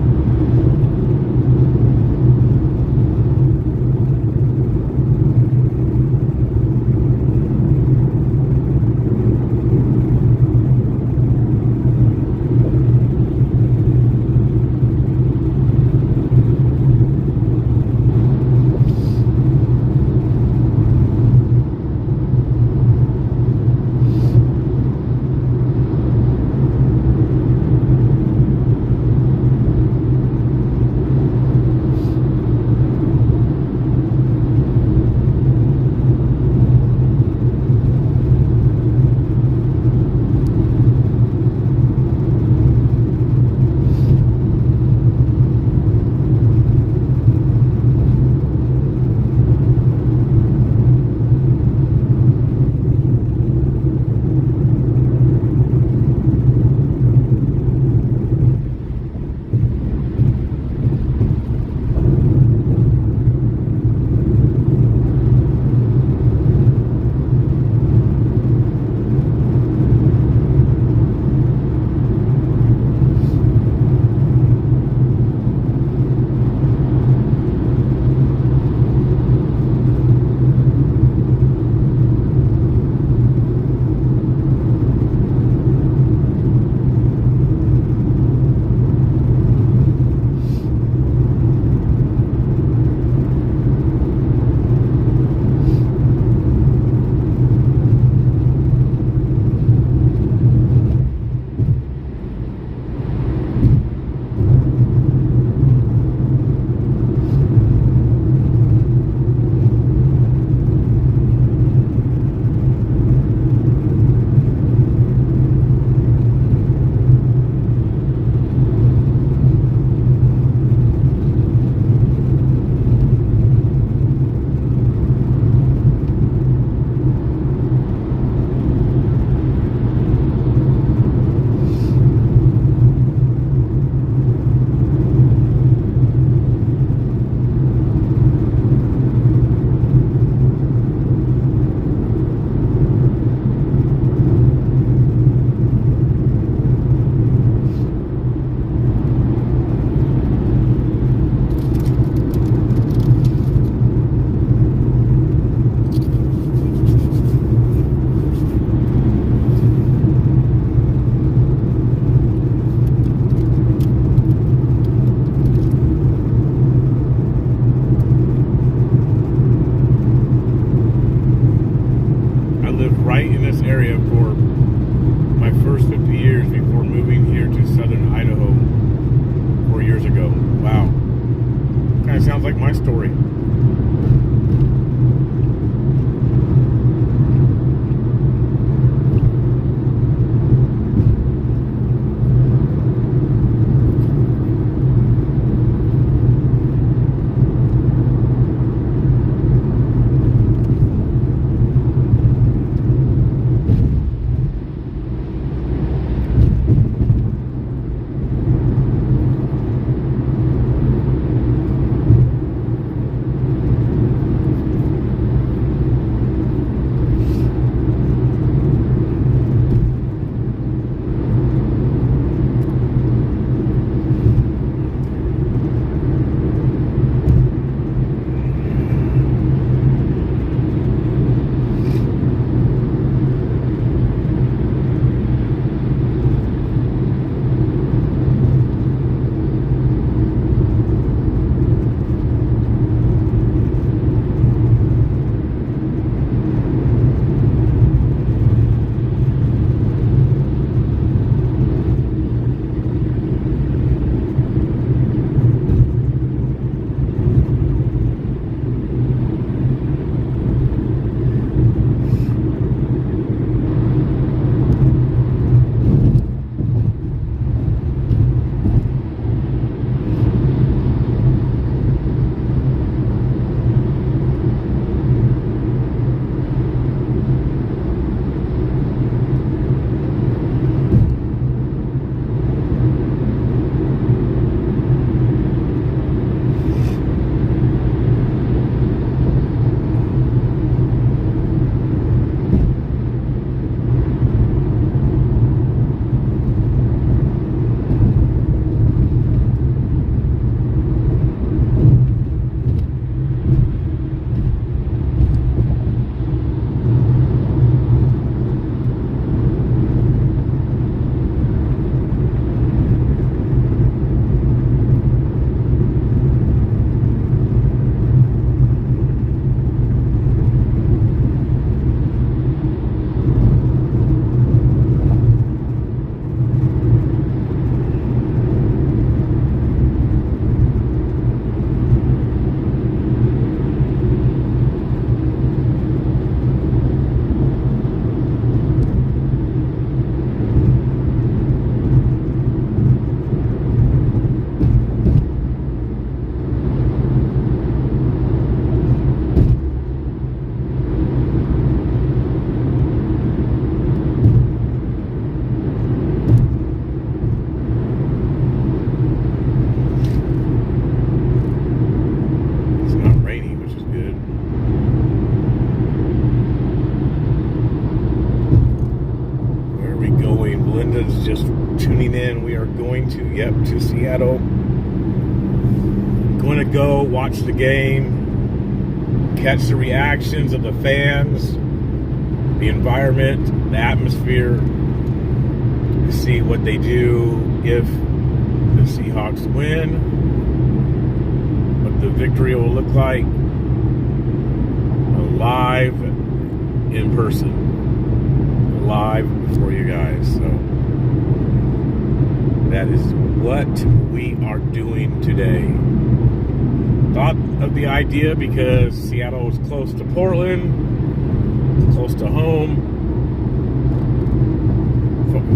going to Seattle. Going to go watch the game, catch the reactions of the fans, the environment, the atmosphere, to see what they do if the Seahawks win, what the victory will look like, live in person, live for you guys. So that is what we are doing today. Thought of the idea because Seattle was close to Portland, close to home,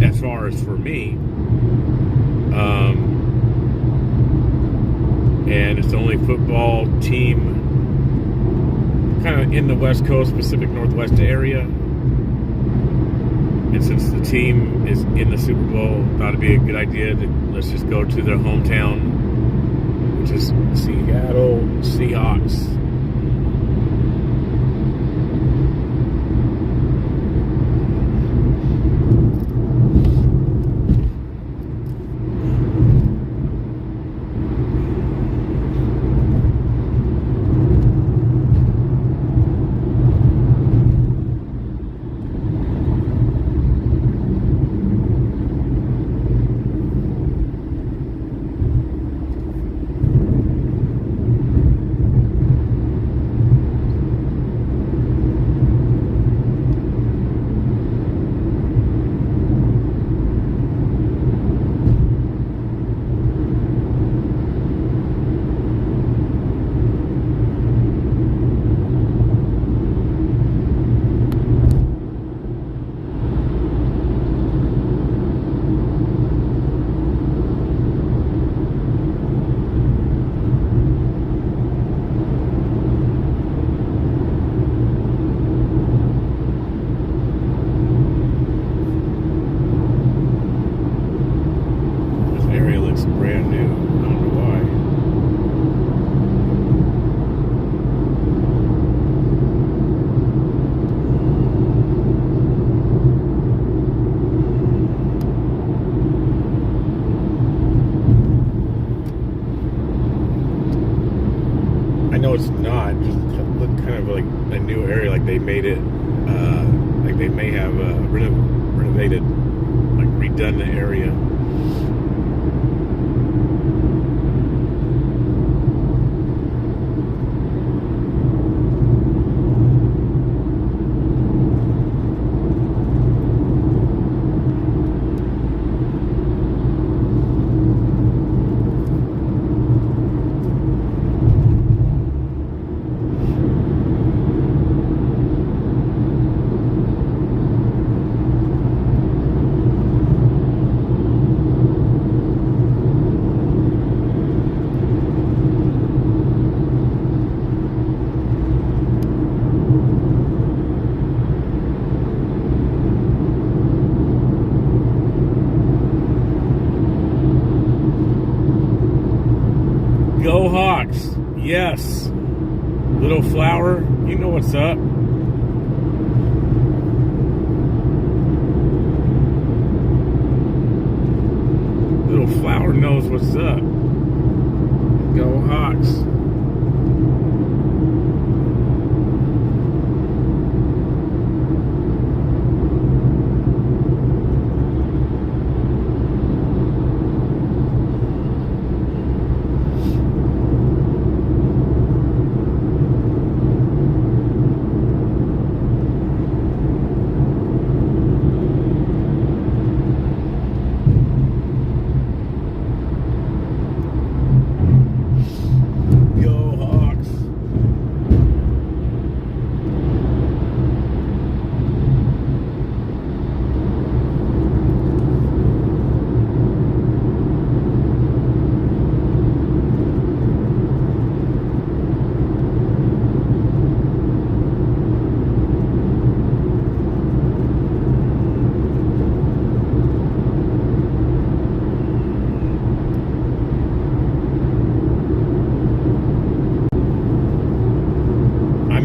as far as for me. And it's the only football team kind of in the West Coast, Pacific Northwest area. And since the team is in the Super Bowl, thought it'd be a good idea that let's just go to their hometown, which is Seattle Seahawks. Brand new. I don't know why. I know it's not. Just look kind of like a new area, like they made it, like they may have renovated, like redone the area. Go Hawks. Yes. Little Flower, you know what's up. Little Flower knows what's up. Go Hawks.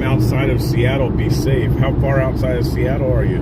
Outside of Seattle, be safe. How far outside of Seattle are you?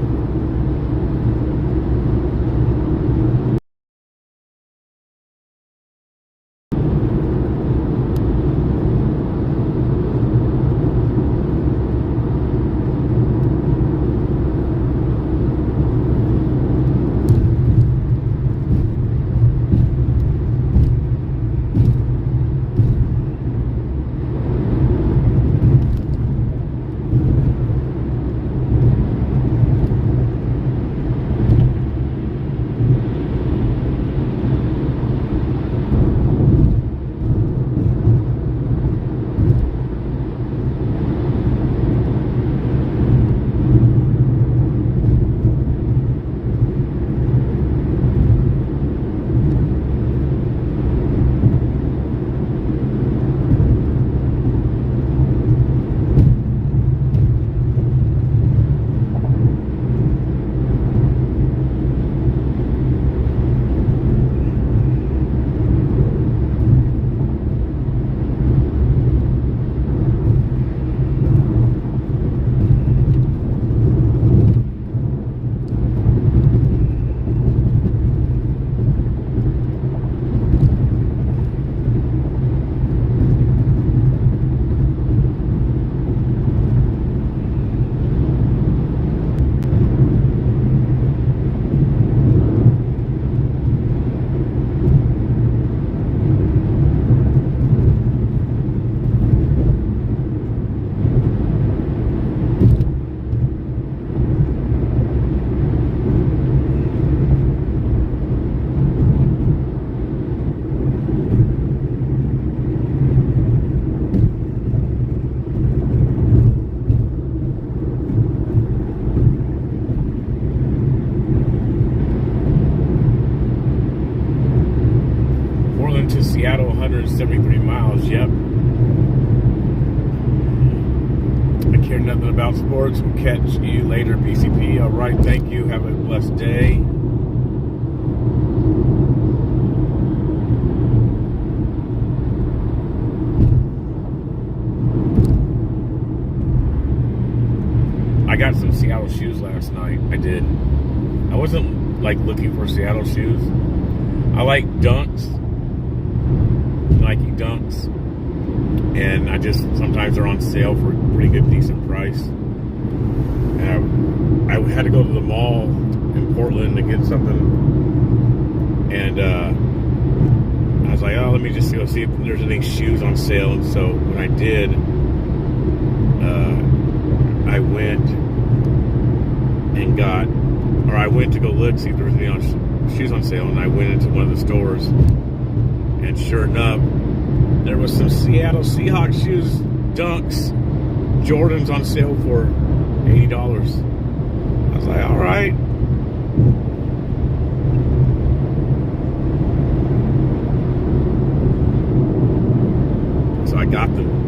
nothing about sports. We'll catch you later, BCP. All right, thank you. Have a blessed day. I got some Seattle shoes last night. I did. I wasn't like looking for Seattle shoes. I like Dunks, Nike Dunks, and I just sometimes they're on sale for a pretty good, decent price. And I had to go to the mall in Portland to get something, and I was like, oh, let me just go see if there's any shoes on sale. And so when I did, I went and I went to go look, see if there was any shoes on sale, and I went into one of the stores, and sure enough, there was some Seattle Seahawks shoes, Dunks, Jordans on sale for $80. I was like, all right. So I got them.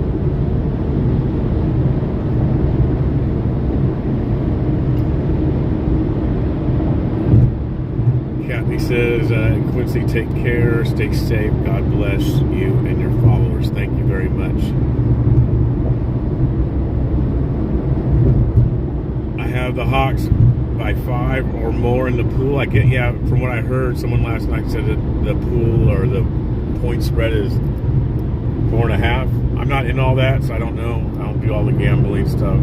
Kathy says, Quincy, take care, stay safe, God bless you and your followers. Thank you very much. I have the Hawks by 5 or more in the pool. From what I heard, someone last night said that the pool or the point spread is 4.5. I'm not in all that, so I don't know. I don't do all the gambling stuff.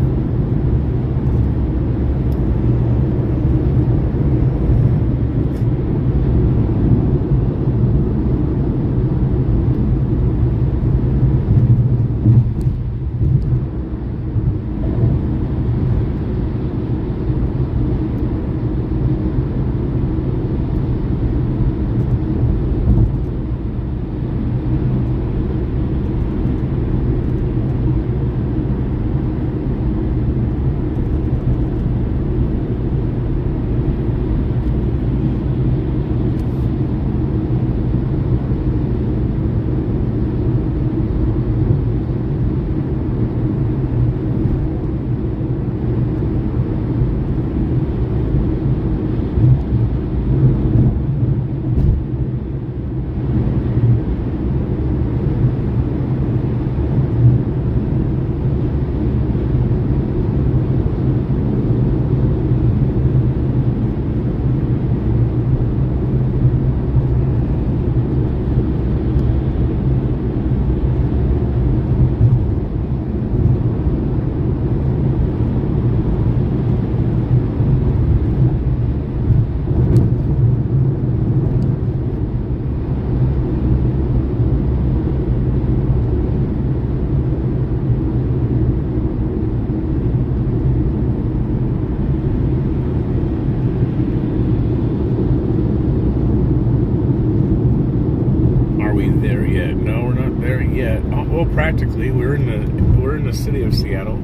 Practically, we're in the city of Seattle.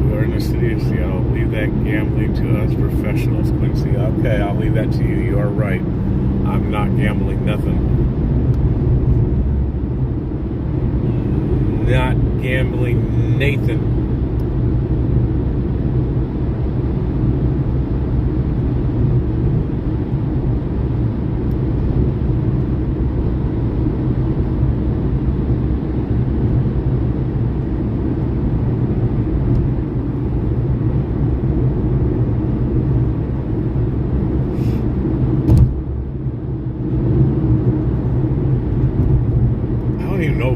We are in the city of Seattle. Leave that gambling to us professionals, Quincy. Okay, I'll leave that to you. You are right. I'm not gambling nothing. Not gambling Nathan.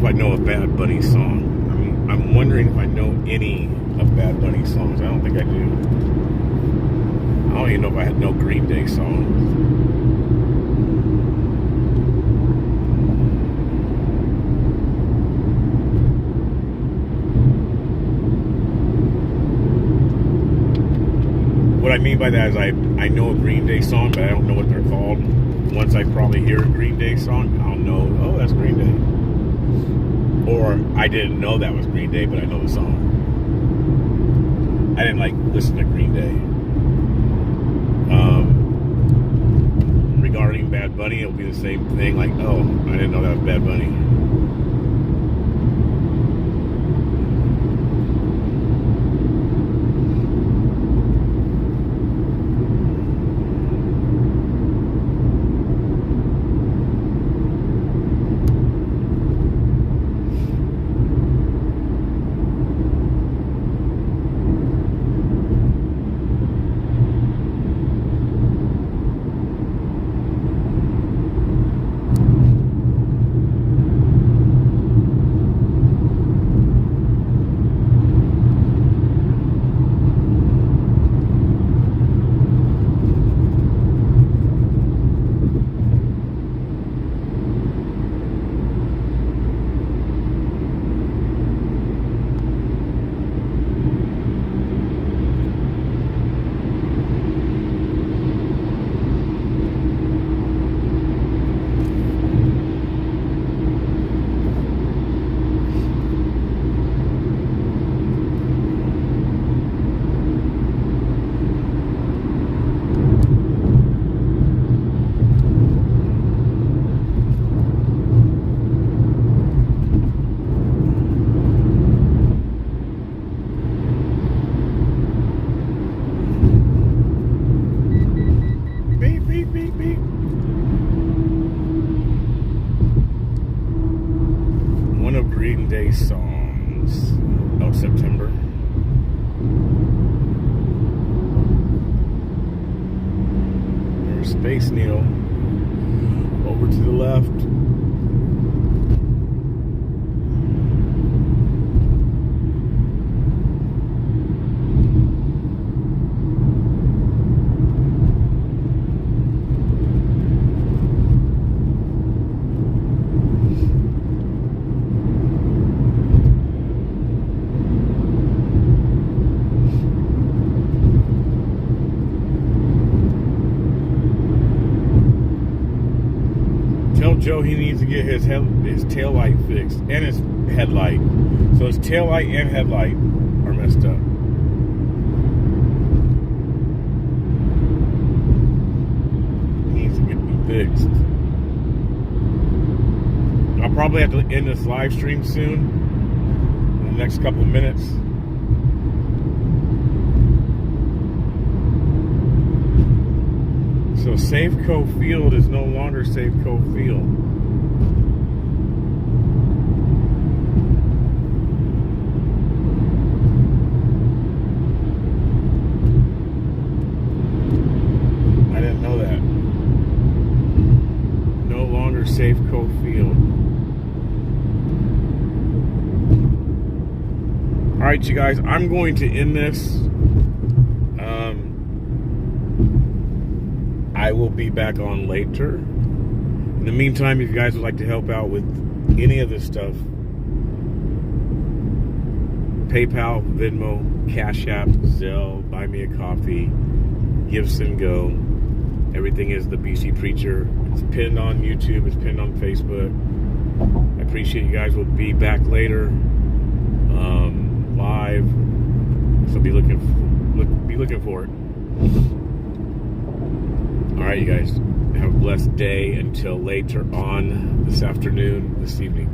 I know a Bad Bunny song. I'm wondering if I know any of Bad Bunny songs. I don't think I do. I don't even know if I had no Green Day songs. What I mean by that is I know a Green Day song, but I don't know what they're called. Once I probably hear a Green Day song, I'll know, oh, that's Green Day. Or I didn't know that was Green Day, but I know the song. I didn't listen to Green Day. Regarding Bad Bunny, it'll be the same thing. Oh, I didn't know that was Bad Bunny. mountains of September. There's Space Needle over to the left. Tell Joe he needs to get his tail light fixed and his headlight. So his tail light and headlight are messed up. He needs to get them fixed. I'll probably have to end this live stream soon, in the next couple of minutes. So Safeco Field is no longer Safeco Field. I didn't know that. No longer Safeco Field. All right, you guys, I'm going to end this. I will be back on later. In the meantime, if you guys would like to help out with any of this stuff, PayPal, Venmo, Cash App, Zelle, Buy Me a Coffee, Gifts and Go. Everything is The BC Preacher. It's pinned on YouTube. It's pinned on Facebook. I appreciate you guys. We'll be back later, live. So be looking for it. All right, you guys, have a blessed day until later on this afternoon, this evening.